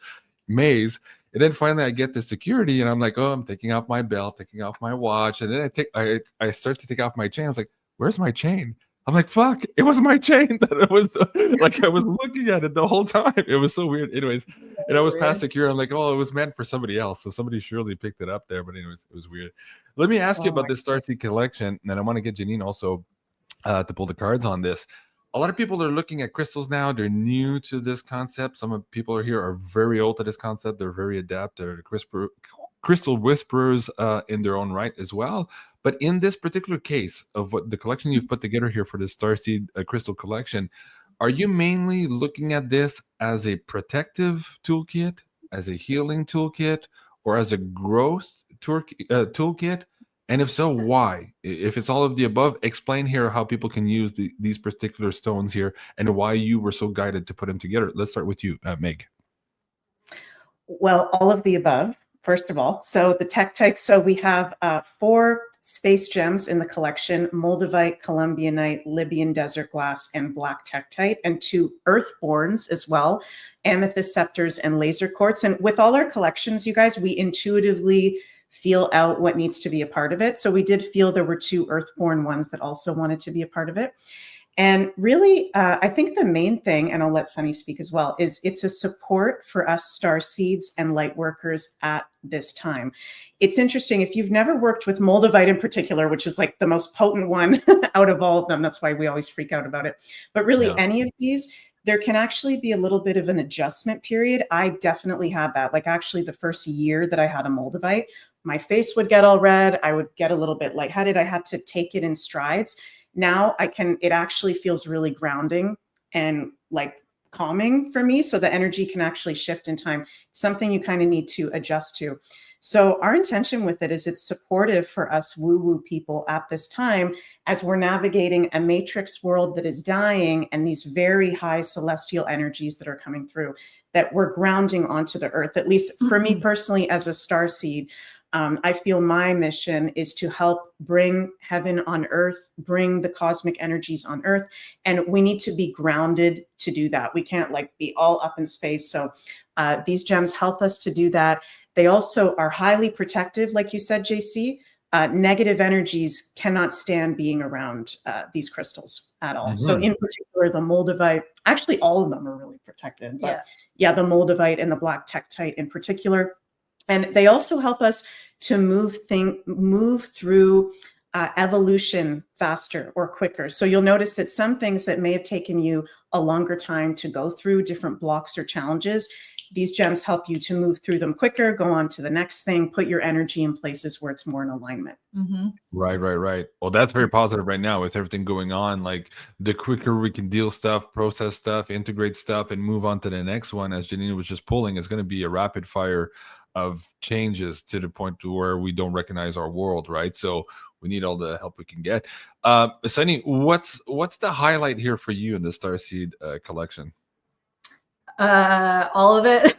maze. And then finally I get to security and I'm like, oh, I'm taking off my belt, taking off my watch. And then I start to take off my chain. I was like, where's my chain? I'm like, fuck, it was my chain that it was like I was looking at it the whole time. It was so weird. Anyways, and I was past secure. I'm like, oh, it was meant for somebody else. So somebody surely picked it up there. But anyways, it was weird. Let me ask you Oh about my this Starseed collection, and I want to get Janine also to pull the cards on this. A lot of people are looking at crystals now. They're new to this concept. Some of people are here are very old to this concept. They're very adept. They're crystal whisperers in their own right as well. But in this particular case of what the collection you've put together here for this Starseed crystal collection, are you mainly looking at this as a protective toolkit, as a healing toolkit, or as a growth toolkit? And if so, why? If it's all of the above, explain here how people can use these particular stones here and why you were so guided to put them together. Let's start with you, Meg. Well, all of the above, first of all. So the tektites, so we have 4 space gems in the collection: Moldavite, Columbianite, Libyan desert glass, and black tektite, and 2 earthborns as well, amethyst scepters and laser quartz. And with all our collections, you guys, we intuitively feel out what needs to be a part of it. So we did feel there were 2 earthborn ones that also wanted to be a part of it. And really, I think the main thing, and I'll let Sunny speak as well, is it's a support for us star seeds and light workers at this time. It's interesting, if you've never worked with Moldavite in particular, which is like the most potent one out of all of them, that's why we always freak out about it. But really, any of these, there can actually be a little bit of an adjustment period. I definitely had that. Like actually the first year that I had a Moldavite, my face would get all red. I would get a little bit lightheaded. I had to take it in strides. Now it actually feels really grounding and like calming for me. So the energy can actually shift in time. It's something you kind of need to adjust to. So our intention with it is it's supportive for us woo-woo people at this time as we're navigating a matrix world that is dying and these very high celestial energies that are coming through, that we're grounding onto the earth. At least for me personally as a starseed, I feel my mission is to help bring heaven on earth, bring the cosmic energies on earth. And we need to be grounded to do that. We can't like be all up in space. So these gems help us to do that. They also are highly protective. Like you said, JC, negative energies cannot stand being around these crystals at all. So in particular, the Moldavite, actually all of them are really protected. But yeah, the Moldavite and the black tektite in particular. And they also help us to move through evolution faster or quicker. So you'll notice that some things that may have taken you a longer time to go through, different blocks or challenges, these gems help you to move through them quicker, go on to the next thing, put your energy in places where it's more in alignment. Right. Well, that's very positive right now with everything going on. Like the quicker we can deal stuff, process stuff, integrate stuff, and move on to the next one, as Janine was just pulling, is going to be a rapid fire of changes to the point to where we don't recognize our world, right? So we need all the help we can get. Sunny, what's the highlight here for you in the Starseed collection? All of it.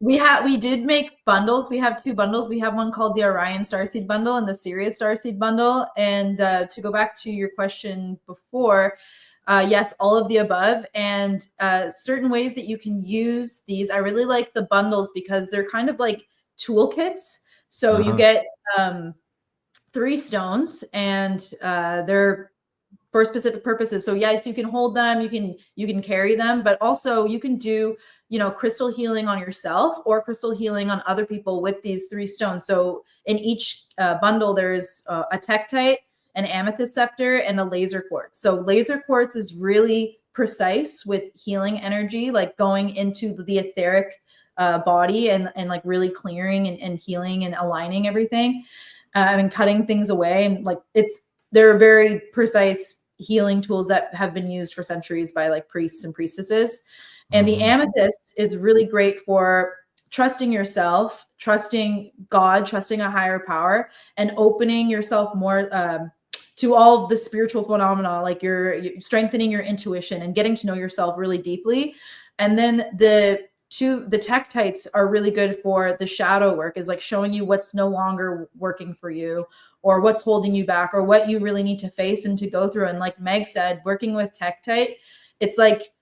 We did make bundles. We have 2 bundles. We have one called the Orion Starseed Bundle and the Sirius Starseed Bundle. And to go back to your question before, yes, all of the above, and certain ways that you can use these. I really like the bundles because they're kind of like toolkits. So you get 3 stones, and they're for specific purposes. So yes, you can hold them, you can carry them, but also you can do, crystal healing on yourself or crystal healing on other people with these 3 stones. So in each bundle, there's a tektite, an amethyst scepter, and a laser quartz. So laser quartz is really precise with healing energy, like going into the etheric body and like really clearing and healing and aligning everything and cutting things away. And like they're very precise healing tools that have been used for centuries by like priests and priestesses. And the amethyst is really great for trusting yourself, trusting God, trusting a higher power, and opening yourself more to all of the spiritual phenomena, like you're strengthening your intuition and getting to know yourself really deeply. And then the tektites are really good for the shadow work, is like showing you what's no longer working for you or what's holding you back or what you really need to face and to go through. And like Meg said, working with tektite, it's like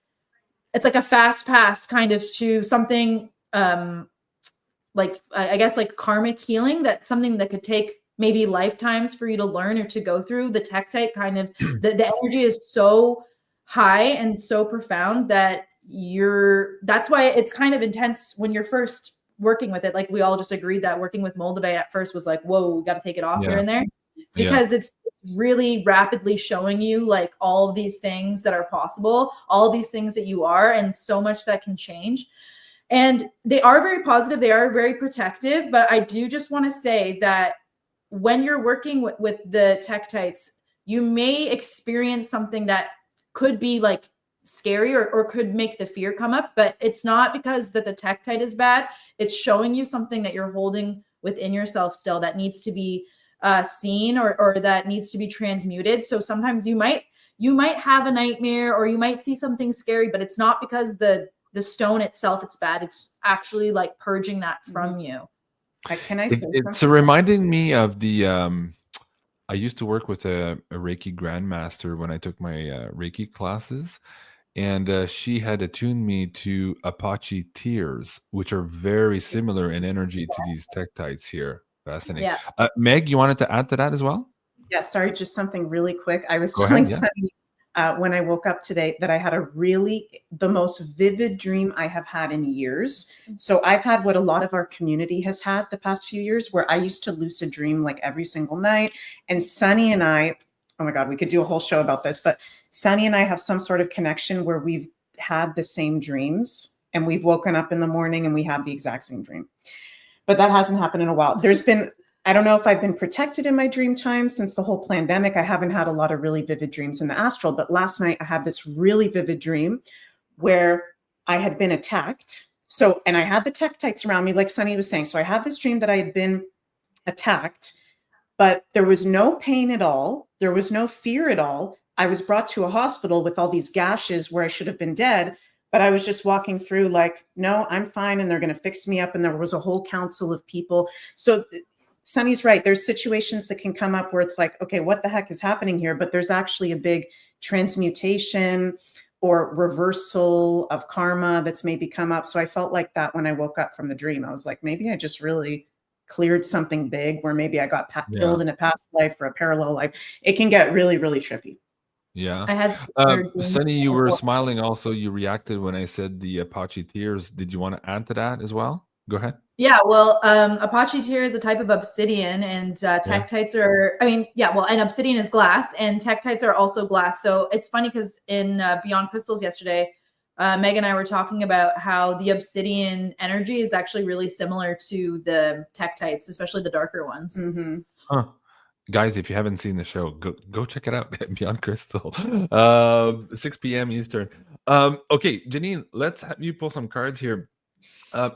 a fast pass kind of to something like, I guess, like karmic healing, that's something that could take maybe lifetimes for you to learn or to go through. The Tektite kind of, the energy is so high and so profound that that's why it's kind of intense when you're first working with it. Like we all just agreed that working with Moldavite at first was like, whoa, we got to take it off here and there. It's because it's really rapidly showing you like all of these things that are possible, all these things that you are, and so much that can change. And they are very positive. They are very protective. But I do just want to say that when you're working with the Tektites, you may experience something that could be like scary or could make the fear come up, but it's not because that the Tektite is bad. It's showing you something that you're holding within yourself still that needs to be seen or that needs to be transmuted. So sometimes you might have a nightmare or you might see something scary, but it's not because the stone itself it's bad. It's actually like purging that from you. Can I say It's something? reminding me of the I used to work with a Reiki grandmaster when I took my Reiki classes, and she had attuned me to Apache tears, which are very similar in energy to these Tektites here. Fascinating. Yeah. Meg, you wanted to add to that as well? Yeah, sorry, just something really quick. I was Go telling ahead, yeah. Sunny when I woke up today that I had the most vivid dream I have had in years. So I've had what a lot of our community has had the past few years, where I used to lucid dream like every single night. And Sunny and I, oh my God, we could do a whole show about this, but Sunny and I have some sort of connection where we've had the same dreams and we've woken up in the morning and we have the exact same dream. But that hasn't happened in a while. I don't know if I've been protected in my dream time since the whole pandemic. I haven't had a lot of really vivid dreams in the astral, but last night I had this really vivid dream where I had been attacked. So, and I had the Tektites around me, like Sunny was saying. So I had this dream that I had been attacked, but there was no pain at all. There was no fear at all. I was brought to a hospital with all these gashes where I should have been dead, but I was just walking through like, no, I'm fine. And they're going to fix me up. And there was a whole council of people. So Sunny's right. There's situations that can come up where it's like, okay, what the heck is happening here? But there's actually a big transmutation or reversal of karma that's maybe come up. So I felt like that when I woke up from the dream. I was like, maybe I just really cleared something big where maybe I got killed in a past life or a parallel life. It can get really, really trippy. Yeah. I had Sunny, you were smiling also. You reacted when I said the Apache tears. Did you want to add to that as well? Go ahead. Yeah, well, Apache tear is a type of obsidian, and Tektites are, and obsidian is glass, and Tektites are also glass. So it's funny because in Beyond Crystals yesterday, Meg and I were talking about how the obsidian energy is actually really similar to the Tektites, especially the darker ones. Mm-hmm. Huh. Guys, if you haven't seen the show, go check it out. Beyond Crystal, 6 p.m. Eastern. Okay, Janine, let's have you pull some cards here.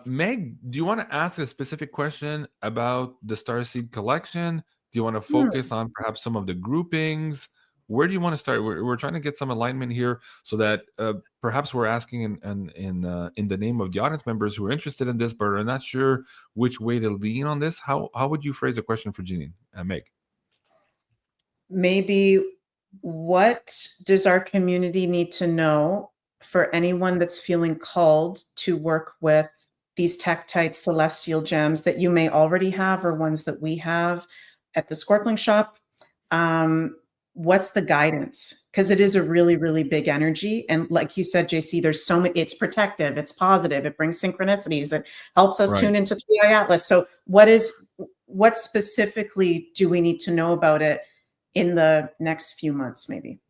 Meg, do you want to ask a specific question about the Starseed collection? Do you want to focus on perhaps some of the groupings? Where do you want to start? We're trying to get some alignment here so that perhaps we're asking in the name of the audience members who are interested in this but are not sure which way to lean on this. How would you phrase a question for Janine and Meg? Maybe what does our community need to know for anyone that's feeling called to work with these Tektite celestial gems that you may already have or ones that we have at the Scorpling shop? What's the guidance? Because it is a really, really big energy. And like you said, JC, there's so many, it's protective, it's positive, it brings synchronicities, it helps us tune into 3i Atlas. So what specifically do we need to know about it in the next few months, maybe?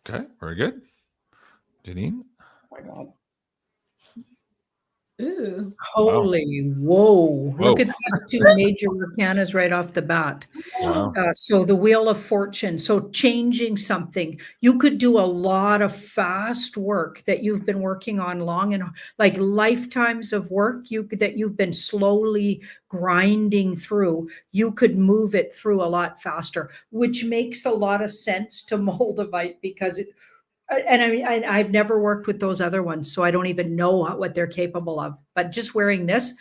Okay, very good. Janine? Oh my God. Ooh. Holy, whoa. Look at these two major arcanas right off the bat. Wow. So the Wheel of Fortune. So changing something. You could do a lot of fast work that you've been working on long and like lifetimes of work that you've been slowly grinding through. You could move it through a lot faster, which makes a lot of sense to Moldavite because and I mean, I've never worked with those other ones, so I don't even know what they're capable of. But just wearing this,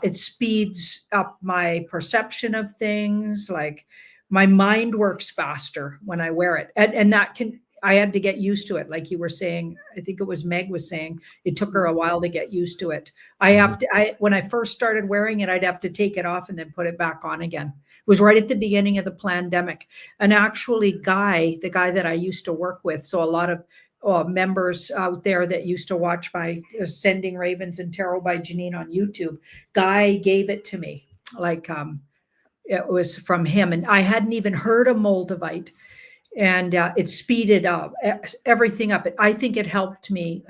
it speeds up my perception of things. Like my mind works faster when I wear it. And that can, I had to get used to it. Like you were saying, I think it was Meg was saying, it took her a while to get used to it. When I first started wearing it, I'd have to take it off and then put it back on again. It was right at the beginning of the pandemic. And actually the guy that I used to work with, so a lot of members out there that used to watch my Sending Ravens and Tarot by Janine on YouTube, Guy gave it to me. Like it was from him, and I hadn't even heard of Moldavite, and it speeded up everything up. I think it helped me,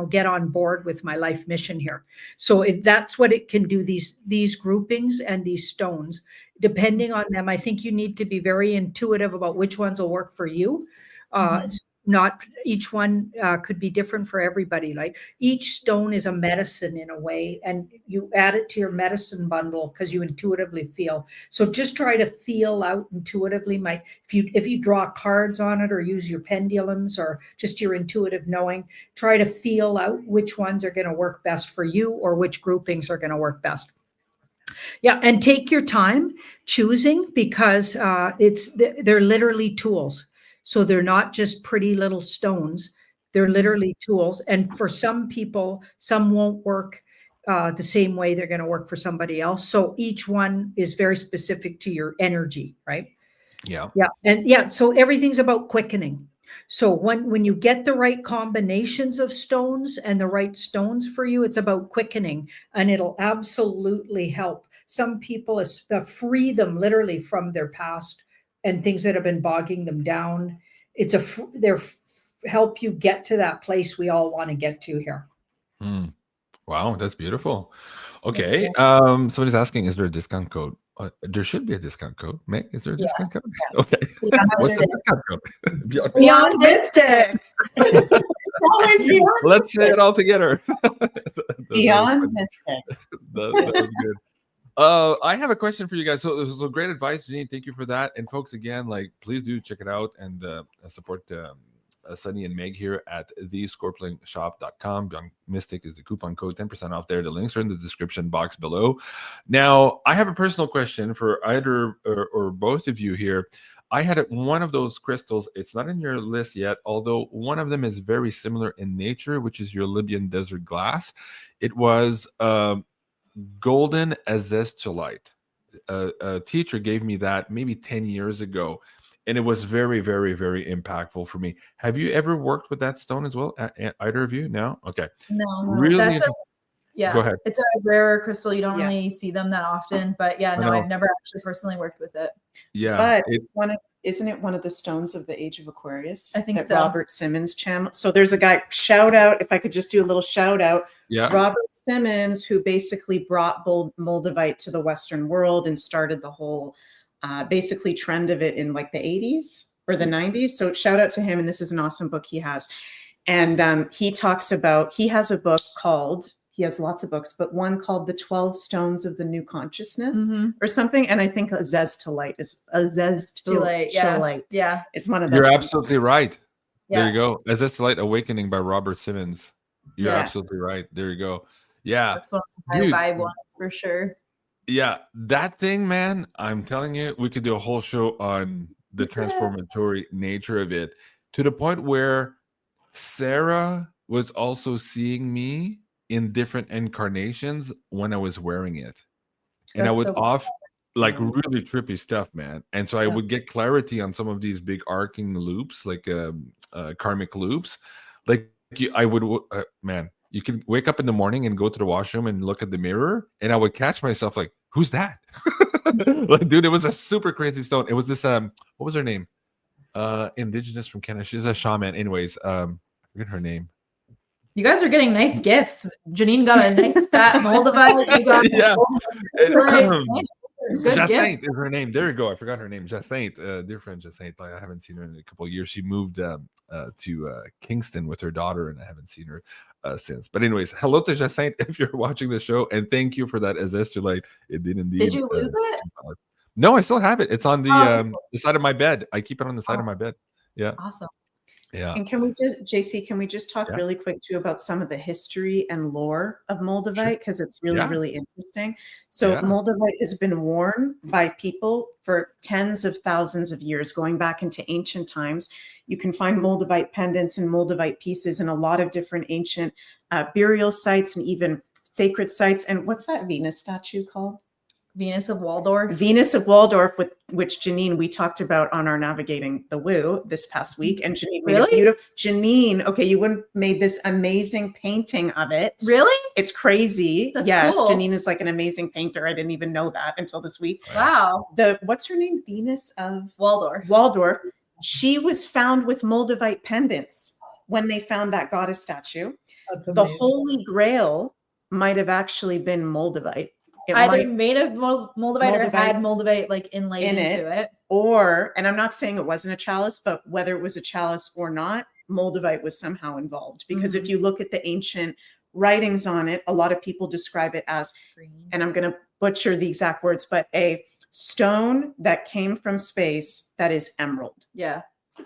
get on board with my life mission here. So that's what it can do. These groupings and these stones, depending on them, I think you need to be very intuitive about which ones will work for you. Not each one could be different for everybody. Like each stone is a medicine in a way, and you add it to your medicine bundle because you intuitively feel. So just try to feel out intuitively. If you draw cards on it or use your pendulums or just your intuitive knowing, try to feel out which ones are going to work best for you or which groupings are going to work best. Yeah, and take your time choosing because they're literally tools. So they're not just pretty little stones. They're literally tools. And for some people, some won't work the same way they're going to work for somebody else. So each one is very specific to your energy, right? Yeah. Yeah. And yeah, so everything's about quickening. So when you get the right combinations of stones and the right stones for you, it's about quickening, and it'll absolutely help. Some people free them literally from their past and things that have been bogging them down. They're help you get to that place we all want to get to here. Wow, that's beautiful. Okay. Somebody's asking, is there a discount code? There should be a discount code. Meg, is there a discount code? Okay. What's the discount code? Beyond Mystic. Always beyond. Let's say it all together. Beyond Mystic. That was good. I have a question for you guys. So this was great advice, Janine. Thank you for that. And folks, again, please do check it out and support Sunny and Meg here at thescorpionshop.com. Beyond Mystic is the coupon code, 10% off there. The links are in the description box below. Now, I have a personal question for either or both of you here. I had one of those crystals. It's not in your list yet, although one of them is very similar in nature, which is your Libyan desert glass. It was golden azeztulite. A teacher gave me that maybe 10 years ago, and it was very, very, very impactful for me. Have you ever worked with that stone as well? Either of you? No? Okay. No. Really? Yeah. Go ahead. It's a rarer crystal. You don't really see them that often, but yeah, no, I've never actually personally worked with it. Yeah. But isn't it one of the stones of the Age of Aquarius? I think that so. Robert Simmons channel. So there's a guy, shout out, if I could just do a little shout out. Yeah. Robert Simmons, who basically brought Moldavite to the Western world and started the whole basically trend of it in like the 80s or the 90s. So shout out to him. And this is an awesome book he has. And he has a book called, he has lots of books, but one called The 12 Stones of the New Consciousness or something. And I think azeztulite is azeztulite. Yeah. It's one of those. You're ones. absolutely right. Yeah. There you go. Azeztulite Awakening by Robert Simmons. You're absolutely right. There you go. Yeah. That's one of my vibe ones for sure. Yeah. That thing, man, I'm telling you, we could do a whole show on the transformatory nature of it, to the point where Sarah was also seeing me in different incarnations when I was wearing it. And I would really trippy stuff, man. And so I would get clarity on some of these big arcing loops, like karmic loops. Like I would, man, you could wake up in the morning and go to the washroom and look at the mirror, and I would catch myself like, who's that? Like, dude, it was a super crazy stone. It was this, what was her name? Indigenous from Canada. She's a shaman. Anyways, I forget her name. You guys are getting nice gifts. Janine got a nice fat Moldavite. You got good Jacinth gifts. is her name. There you go. I forgot her name. Jacinth, dear friend Jacinth. I haven't seen her in a couple of years. She moved to Kingston with her daughter, and I haven't seen her since. But anyways, hello to Jacinth if you're watching the show, and thank you for that azeztulite. It did indeed. Did you lose it? No, I still have it. It's on the side of my bed. I keep it on the side of my bed. Yeah. Awesome. Yeah. And can we just, JC, can we just talk Yeah. really quick too about some of the history and lore of Sure. Moldavite? Because it's really, Yeah. really interesting. So Yeah. Moldavite has been worn by people for tens of thousands of years, going back into ancient times. You can find Moldavite pendants and Moldavite pieces in a lot of different ancient burial sites and even sacred sites. And what's that Venus statue called? Venus of Waldorf. Venus of Waldorf, with which Janine we talked about on our Navigating the Woo this past week, and Janine made a Really? beautiful. Janine, okay, you wouldn't made this amazing painting of it. Really? It's crazy. That's yes, cool. Janine is like an amazing painter. I didn't even know that until this week. Wow. What's her name? Venus of Waldorf. Waldorf. She was found with Moldavite pendants when they found that goddess statue. That's The amazing. Holy Grail might have actually been Moldavite. It Either might, made of Moldavite or had Moldavite like inlaid in into it. or, and I'm not saying it wasn't a chalice, but whether it was a chalice or not, Moldavite was somehow involved. Because if you look at the ancient writings on it, a lot of people describe it as, and I'm going to butcher the exact words, but a stone that came from space that is emerald. Yeah.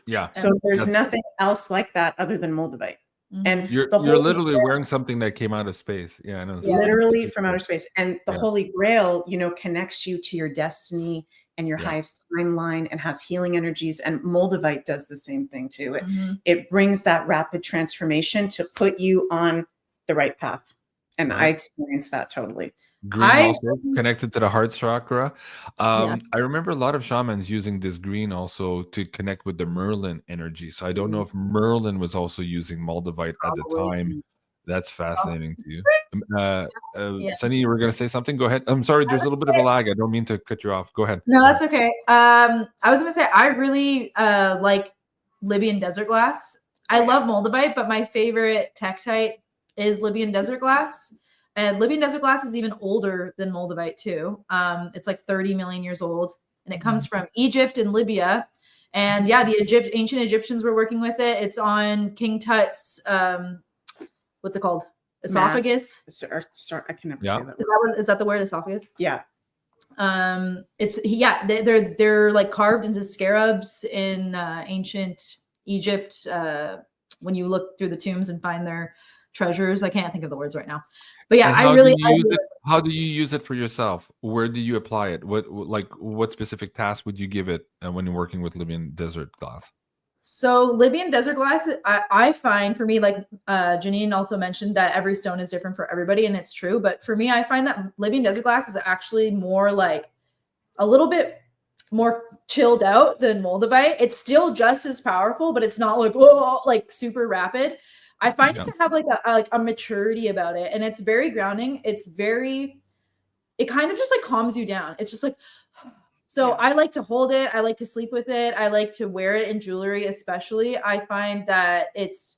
Yeah. So there's That's- nothing else like that other than Moldavite. And You're the Holy literally Grail- wearing something that came out of space. Yeah, I know. Yeah. literally from outer space. And the Yeah. Holy Grail, connects you to your destiny and your Yeah. highest timeline and has healing energies. And Moldavite does the same thing too. Mhm. It brings that rapid transformation to put you on the right path. And I Right. experienced that totally. Green I- also connected to the heart chakra. Yeah. I remember a lot of shamans using this green also to connect with the Merlin energy. So I don't know if Merlin was also using Moldavite at the Probably. time. That's fascinating to you. Yeah. Sunny, you were going to say something? Go ahead. I'm sorry, there's a little bit of a lag. I don't mean to cut you off. Go ahead. No, that's okay. I was gonna say I really like Libyan desert glass. I love Moldavite, but my favorite tektite is Libyan desert glass. And Libyan desert glass is even older than Moldavite too. It's like 30 million years old, and it comes from Egypt and Libya. And yeah, the ancient Egyptians were working with it. It's on King Tut's what's it called? Esophagus. Sorry, I can never Yeah. say that. Is that the word, esophagus? Yeah. They're like carved into scarabs in ancient Egypt. When you look through the tombs and find their treasures, I can't think of the words right now, but yeah, And I how really, do you use it? How do you use it for yourself? Where do you apply it? What specific task would you give it when you're working with Libyan desert glass? So Libyan desert glass, I find for me, like Janine also mentioned that every stone is different for everybody, and it's true. But for me, I find that Libyan desert glass is actually more like a little bit more chilled out than Moldavite. It's still just as powerful, but it's not like, oh, like super rapid. I find it to have like a maturity about it, and it's very grounding. It kind of just like calms you down. It's just like, so I like to hold it. I like to sleep with it. I like to wear it in jewelry, especially. I find that it's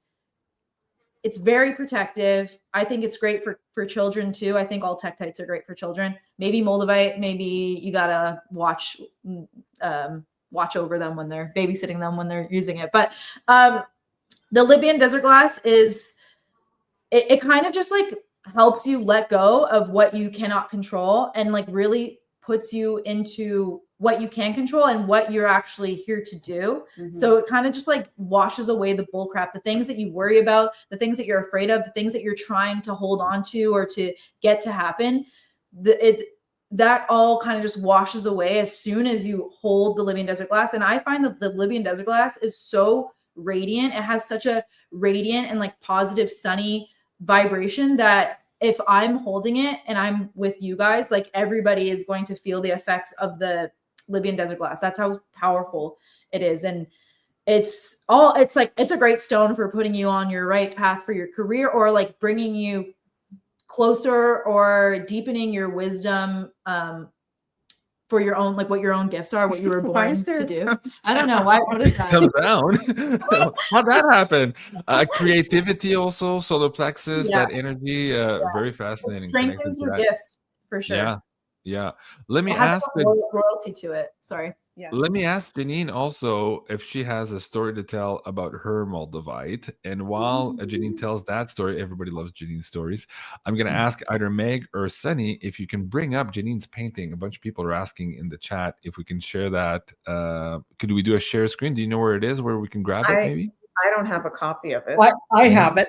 very protective. I think it's great for children too. I think all tektites are great for children. Maybe Moldavite, maybe you gotta watch over them when they're babysitting them when they're using it. But the Libyan desert glass it kind of just like helps you let go of what you cannot control and like really puts you into what you can control and what you're actually here to do. So it kind of just like washes away the bull crap, the things that you worry about, the things that you're afraid of, the things that you're trying to hold on to or to get to happen. That all kind of just washes away as soon as you hold the Libyan desert glass. And I find that the Libyan desert glass is so radiant. It has such a radiant and like positive, sunny vibration that if I'm holding it and I'm with you guys, like everybody is going to feel the effects of the Libyan desert glass. That's how powerful it is. And it's a great stone for putting you on your right path for your career or like bringing you closer or deepening your wisdom for your own, like what your own gifts are, what you were born to do. I don't know why. What is that? Thumbs down. How'd that happen? Creativity also, solar plexus, that energy, very fascinating. It strengthens your gifts for sure. Yeah. Let me It has ask a royalty to it. Sorry. Yeah. Let me ask Janine also if she has a story to tell about her Moldavite. And while Janine tells that story, everybody loves Janine's stories. I'm going to ask either Meg or Sunny if you can bring up Janine's painting. A bunch of people are asking in the chat if we can share that. Could we do a share screen? Do you know where it is, where we can grab it maybe? I don't have a copy of it. I have it.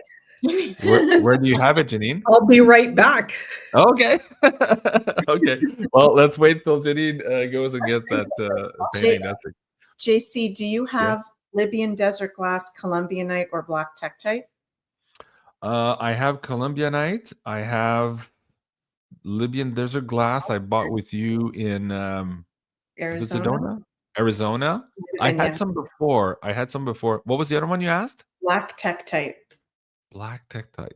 Where do you have it, Janine? I'll be right back. Okay. Okay. Well, let's wait till Janine goes and gets that painting. That's it. JC, do you have Libyan desert glass, Colombianite, or black tektite? I have Colombianite. I have Libyan desert glass. I bought with you in is it Sedona? Arizona. I had some before. What was the other one you asked? Black tektite. Black tektite.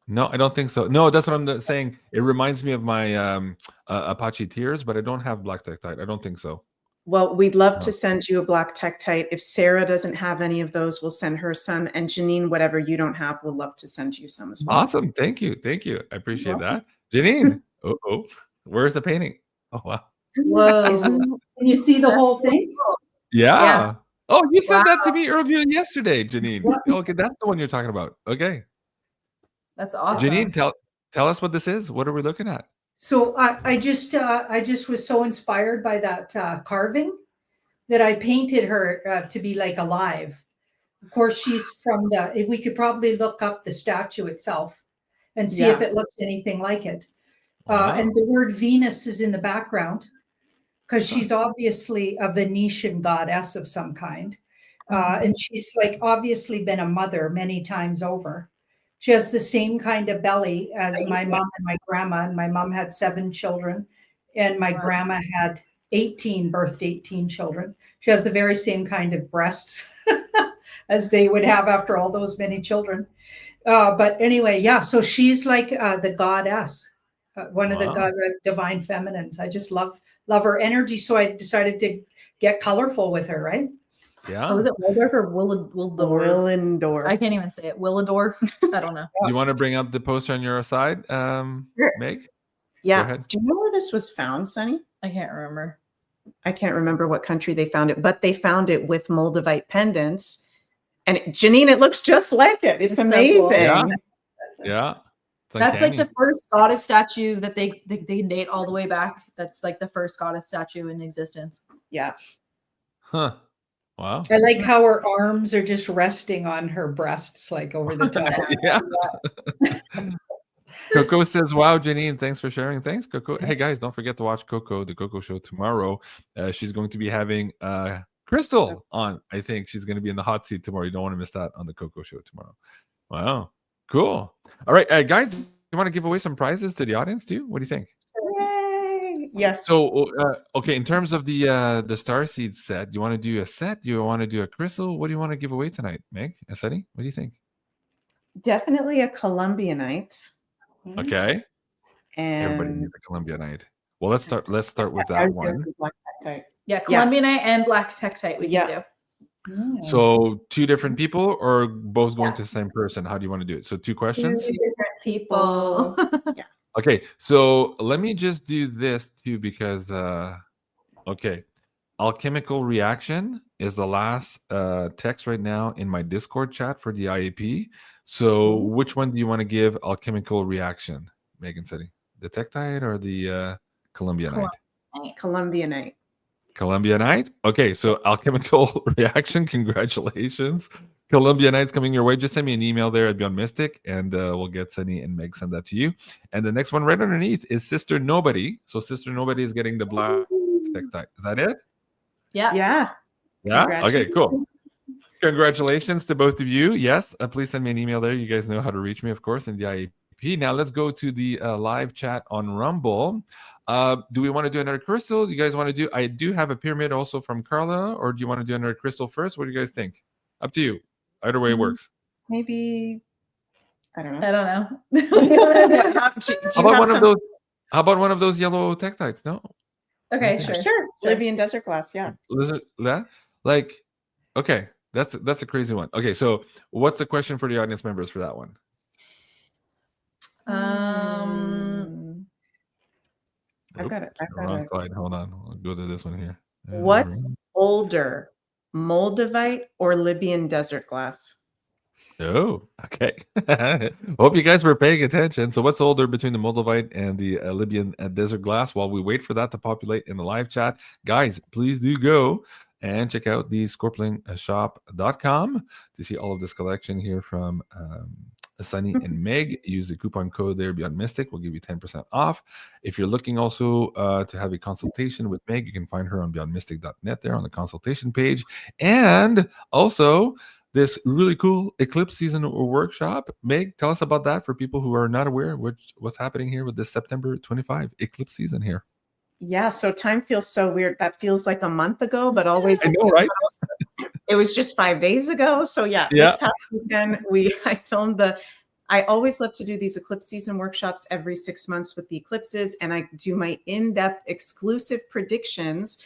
No, I don't think so. No, that's what I'm saying. It reminds me of my Apache Tears, but I don't have black tektite. I don't think so. Well, we'd love to send you a black tektite. If Sarah doesn't have any of those, we'll send her some. And Janine, whatever you don't have, we'll love to send you some as well. Awesome. Thank you. I appreciate that. Janine. Oh, where's the painting? Oh, wow. Whoa. Can you see the whole thing? Yeah. Oh, you said that to me earlier yesterday, Janine. Okay, that's the one you're talking about. Okay. That's awesome. Janine, tell us what this is. What are we looking at? So I just was so inspired by that carving that I painted her to be like alive. Of course, she's from we could probably look up the statue itself and see if it looks anything like it. Wow. And the word Venus is in the background because she's obviously a Venetian goddess of some kind. And she's like obviously been a mother many times over. She has the same kind of belly as my mom and my grandma. And my mom had 7 children. And my grandma had birthed 18 children. She has the very same kind of breasts as they would have after all those many children. But anyway, yeah. So she's like the goddess, one of the divine feminines. I just love her energy. So I decided to get colorful with her, right? Yeah. Oh, was it Waldorf or Willendorf? Willendorf. I can't even say it. Willendorf. I don't know. Do you want to bring up the poster on your side, Meg? Yeah. Do you know where this was found, Sunny? I can't remember. I can't remember what country they found it, but they found it with Moldavite pendants. And Janine, it looks just like it. It's amazing. So cool. Yeah. That's like the first goddess statue that they can date all the way back. That's like the first goddess statue in existence. Yeah. Huh. Wow. I like how her arms are just resting on her breasts, like over the top. Yeah. Coco says, wow, Janine, thanks for sharing. Thanks, Coco. Hey, guys, don't forget to watch Coco, the Coco Show tomorrow. She's going to be having Crystal on. I think she's going to be in the hot seat tomorrow. You don't want to miss that on the Coco Show tomorrow. Wow. Cool. All right, guys, you want to give away some prizes to the audience too? What do you think? Yay. Yes. So, okay, in terms of the Starseed set, do you want to do a set? Do you want to do a crystal? What do you want to give away tonight, Meg? Seti? What do you think? Definitely a Colombianite. Okay. And everybody needs a Colombianite. Well, let's start with that one. Yeah, Colombianite and black tektite we can do. So 2 different people or both going to the same person? How do you want to do it? So 2 questions? 2 different people. Yeah. Okay, so let me just do this too because, okay, alchemical reaction is the last text right now in my Discord chat for the IAP. So which one do you want to give alchemical reaction, Megan Seti? The tektite or the Colombianite? Colombianite. Colombianite? Okay, so alchemical reaction, congratulations. Colombianite's coming your way. Just send me an email there at Beyond Mystic, and we'll get Sunny and Meg send that to you. And the next one right underneath is Sister Nobody. So Sister Nobody is getting the black tektite. Is that it? Yeah. Yeah. Yeah? Okay, cool. Congratulations to both of you. Yes, please send me an email there. You guys know how to reach me, of course, in the IAP. Now let's go to the live chat on Rumble. Do we want to do another crystal? Do you guys want to do? I do have a pyramid also from Carla, or do you want to do another crystal first? What do you guys think? Up to you. Either way works. Maybe I don't know. I don't know. How about one of those yellow tektites? No. Okay, sure. Libyan desert glass. Yeah. Like, okay, that's a crazy one. Okay, so what's the question for the audience members for that one? I've got it. Hold on. I'll go to this one here. What's older, Moldavite or Libyan desert glass? Oh, okay. Hope you guys were paying attention. So what's older between the Moldavite and the Libyan desert glass? While we wait for that to populate in the live chat, guys, please do go And check out the scorplingshop.com to see all of this collection here from Sunny and Meg. Use the coupon code there, Beyond Mystic. We'll give you 10% off. If you're looking also to have a consultation with Meg, you can find her on beyondmystic.net there on the consultation page. And also this really cool eclipse season workshop. Meg, tell us about that for people who are not aware what's happening here with this September 25 eclipse season here. Yeah, so time feels so weird. That feels like a month ago, but always I know, right? it was just 5 days ago. So yeah, Yeah. this past weekend I filmed I always love to do these eclipse season workshops every 6 months with the eclipses, and I do my in-depth exclusive predictions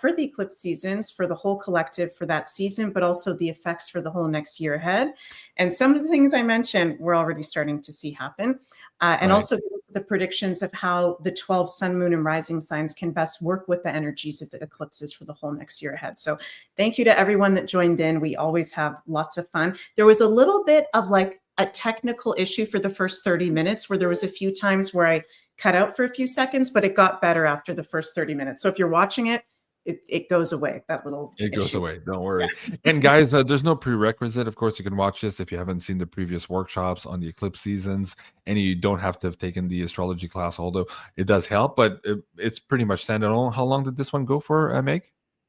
for the eclipse seasons, for the whole collective for that season, but also the effects for the whole next year ahead. And some of the things I mentioned, we're already starting to see happen. And Right. also the predictions of how the 12 sun, moon, and rising signs can best work with the energies of the eclipses for the whole next year ahead. So thank you to everyone that joined in. We always have lots of fun. There was a little bit of like a technical issue for the first 30 minutes where there was a few times where I cut out for a few seconds, but it got better after the first 30 minutes. So if you're watching it, it goes away, that little It goes issue. away. Don't worry. And guys, there's no prerequisite. Of course, you can watch this if you haven't seen the previous workshops on the eclipse seasons, and you don't have to have taken the astrology class, although it does help, but it's pretty much standalone. How long did this one go for, Meg?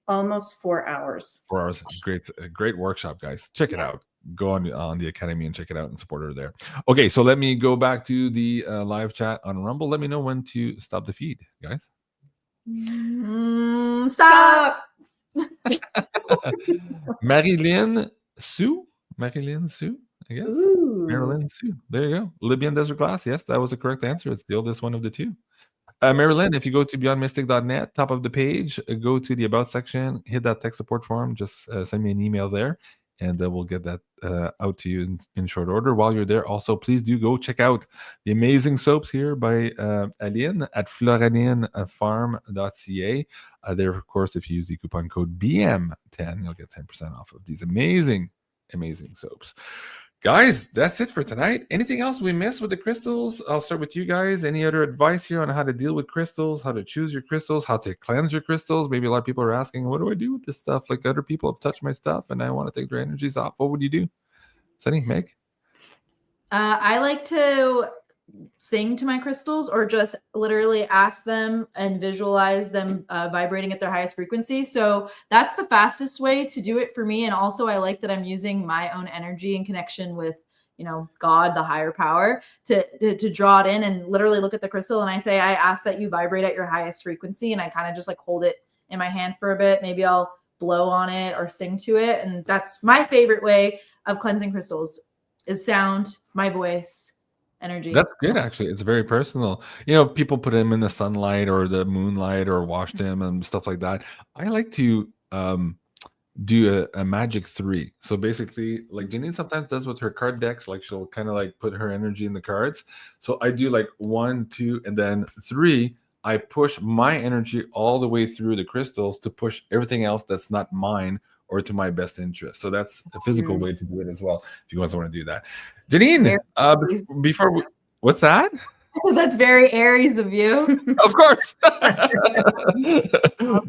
Almost 4 hours. 4 hours. Great workshop, guys. Check it out. Go on the Academy and check it out and support her there. Okay, so let me go back to the live chat on Rumble. Let me know when to stop the feed, guys. Stop. Marilyn Sue, I guess. Ooh. Marilyn Sue. There you go. Libyan Desert Glass. Yes, that was the correct answer. It's the oldest one of the two. Marilyn, if you go to beyondmystic.net, top of the page, go to the About section, hit that tech support form, just send me an email there, and we'll get that out to you in short order. While you're there, also, please do go check out the amazing soaps here by Aline at floraninfarm.ca. There, of course, if you use the coupon code BM10, you'll get 10% off of these amazing soaps. Guys, that's it for tonight. Anything else we missed with the crystals? I'll start with you guys. Any other advice here on how to deal with crystals, how to choose your crystals, how to cleanse your crystals? Maybe a lot of people are asking, what do I do with this stuff? Like, other people have touched my stuff and I want to take their energies off. What would you do? Sunny, Meg? I like to sing to my crystals, or just literally ask them and visualize them vibrating at their highest frequency. So that's the fastest way to do it for me. And also I like that I'm using my own energy in connection with, God, the higher power, to draw it in and literally look at the crystal. And I say, I ask that you vibrate at your highest frequency. And I kind of just like hold it in my hand for a bit. Maybe I'll blow on it or sing to it. And that's my favorite way of cleansing crystals, is sound, my voice, energy. That's good, actually. It's very personal. People put them in the sunlight or the moonlight or wash them and stuff like that. I like to do a magic 3. So basically, like Janine sometimes does with her card decks, like she'll kind of like put her energy in the cards. So I do like 1, 2, and then 3. I push my energy all the way through the crystals to push everything else that's not mine or to my best interest. So that's a physical way to do it as well, if you guys want to do that. Janine, what's that? So that's very Aries of you. Of course.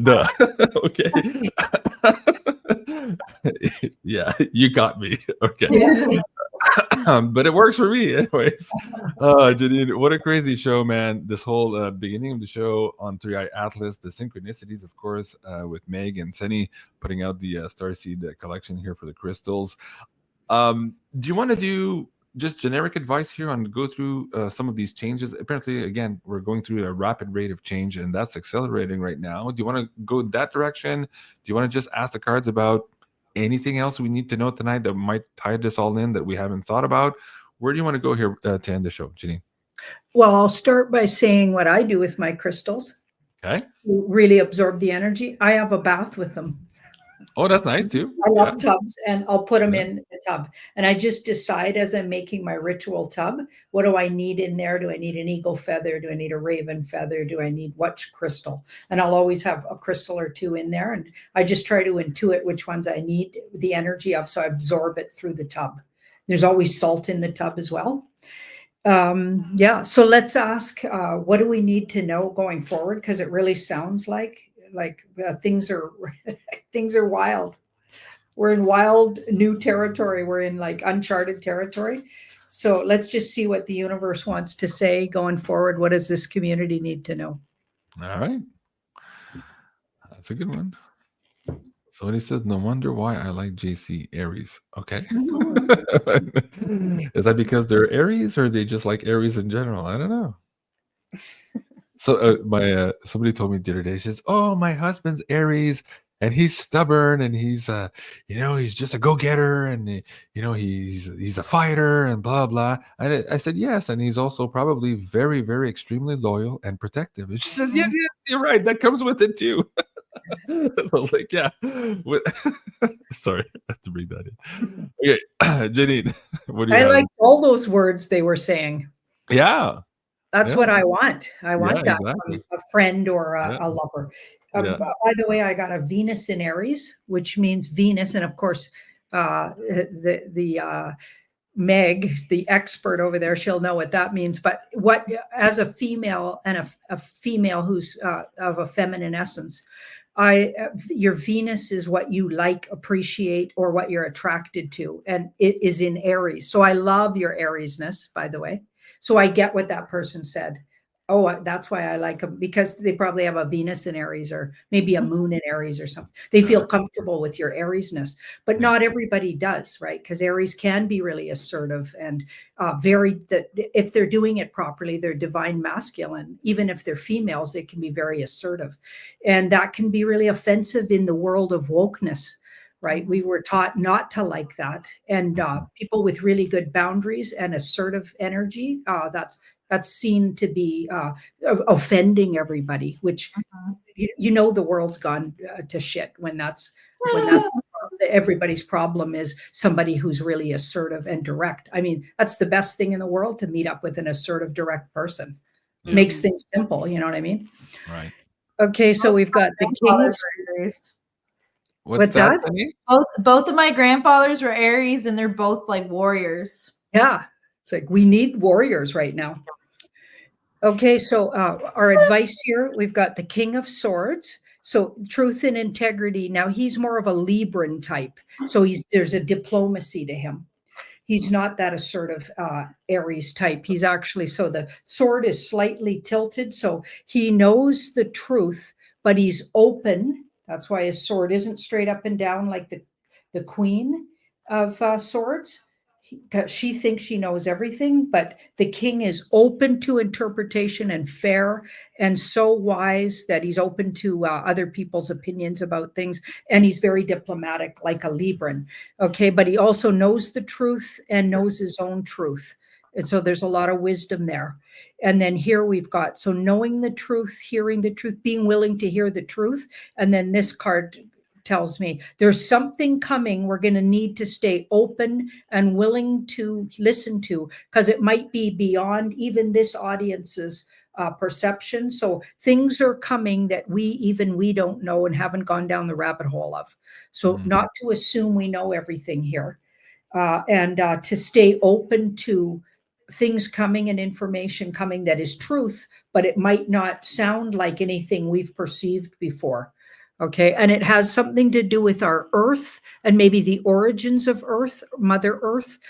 Duh. Okay. Yeah, you got me. Okay. Yeah. But it works for me anyways. Janine, what a crazy show, man. This whole beginning of the show on 3i Atlas, the synchronicities, of course, with Meg and Sunny putting out the Starseed collection here for the crystals. Do you want to do just generic advice here on go through some of these changes? Apparently, again, we're going through a rapid rate of change, and that's accelerating right now. Do you want to go that direction? Do you want to just ask the cards about anything else we need to know tonight that might tie this all in that we haven't thought about? Where do you want to go here to end the show, Janine? Well, I'll start by saying what I do with my crystals. Okay. Really absorb the energy. I have a bath with them. Oh, that's nice too. I love tubs, and I'll put them in the tub. And I just decide as I'm making my ritual tub, what do I need in there? Do I need an eagle feather? Do I need a raven feather? Do I need what crystal? And I'll always have a crystal or two in there. And I just try to intuit which ones I need the energy of, so I absorb it through the tub. There's always salt in the tub as well. So let's ask, what do we need to know going forward? Because it really sounds like things are things are wild. We're in wild new territory. We're in like uncharted territory. So let's just see what the universe wants to say going forward. What does this community need to know? All right. That's a good one. Somebody says, no wonder why I like JC Aries. Okay. Is that because they're Aries or they just like Aries in general? I don't know. So my somebody told me the other day, she says, oh, my husband's Aries and he's stubborn and he's he's just a go-getter and he's a fighter and blah blah. And I said yes, and he's also probably very, very extremely loyal and protective. And she says, yes, you're right. That comes with it too. I was like, yeah. Sorry, I have to bring that in. Okay, Janine, what do you I have? liked all those words they were saying. Yeah. That's Yeah. what I want. I want that exactly. from a friend or Yeah. a lover. Yeah. By the way, I got a Venus in Aries, which means Venus, and of course, the Meg, the expert over there, she'll know what that means. But what, as a female and a female who's of a feminine essence, your Venus is what you like, appreciate, or what you're attracted to, and it is in Aries. So I love your Ariesness, by the way. So I get what that person said. Oh, that's why I like them, because they probably have a Venus in Aries or maybe a moon in Aries or something. They feel comfortable with your Ariesness, but not everybody does, right? Because Aries can be really assertive and if they're doing it properly, they're divine masculine. Even if they're females, they can be very assertive. And that can be really offensive in the world of wokeness, right? We were taught not to like that. And people with really good boundaries and assertive energy, that's seen to be offending everybody, which the world's gone to shit when that's everybody's problem is somebody who's really assertive and direct. I mean, that's the best thing in the world, to meet up with an assertive, direct person. Yeah. Makes things simple, you know what I mean? Right. Okay, so we've got the kings. What's that? Both of my grandfathers were Aries, and they're both like warriors. Yeah, it's like we need warriors right now. Okay, so our advice here, we've got the King of Swords. So truth and integrity. Now he's more of a Libran type. So there's a diplomacy to him. He's not that assertive Aries type. He's actually, so the sword is slightly tilted. So he knows the truth, but he's open. That's why his sword isn't straight up and down like the Queen of Swords. She thinks she knows everything, but the king is open to interpretation and fair and so wise that he's open to other people's opinions about things. And he's very diplomatic, like a Libran. Okay, but he also knows the truth and knows his own truth. And so there's a lot of wisdom there. And then here we've got, so knowing the truth, hearing the truth, being willing to hear the truth. And then this card tells me there's something coming we're going to need to stay open and willing to listen to, because it might be beyond even this audience's perception. So things are coming that we don't know and haven't gone down the rabbit hole of. So not to assume we know everything here, and to stay open to things coming and information coming that is truth, but it might not sound like anything we've perceived before. Okay, and it has something to do with our earth and maybe the origins of earth, Mother Earth,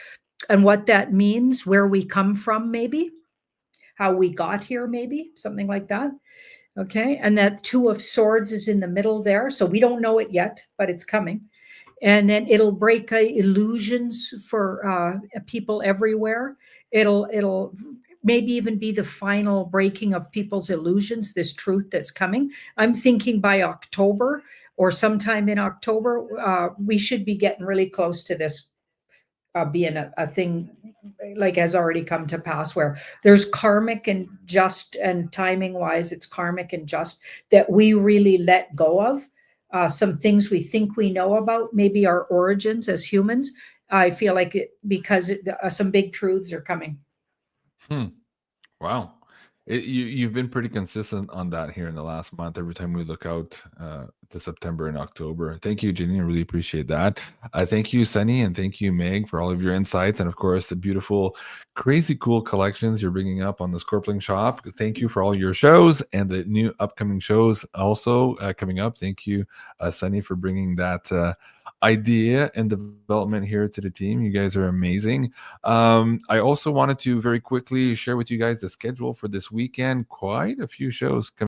and what that means, where we come from, maybe how we got here, maybe something like that. Okay, and that Two of Swords is in the middle there. So we don't know it yet, but it's coming. And then it'll break illusions for people everywhere. It'll maybe even be the final breaking of people's illusions, this truth that's coming. I'm thinking by October or sometime in October, we should be getting really close to this being a thing like has already come to pass, where there's karmic and just, and timing wise, it's karmic and just, that we really let go of. Some things we think we know about, maybe our origins as humans. I feel like because some big truths are coming. Wow. You've been pretty consistent on that here in the last month. Every time we look out to September and October. Thank you, Janine. I really appreciate that. Thank you, Sunny, and thank you, Meg, for all of your insights, and of course the beautiful, crazy cool collections you're bringing up on the Scorpling Shop. Thank you for all your shows and the new upcoming shows also coming up. Thank you, Sunny, for bringing that idea and development here to the team. You guys are amazing. I also wanted to very quickly share with you guys the schedule for this weekend. Quite a few shows coming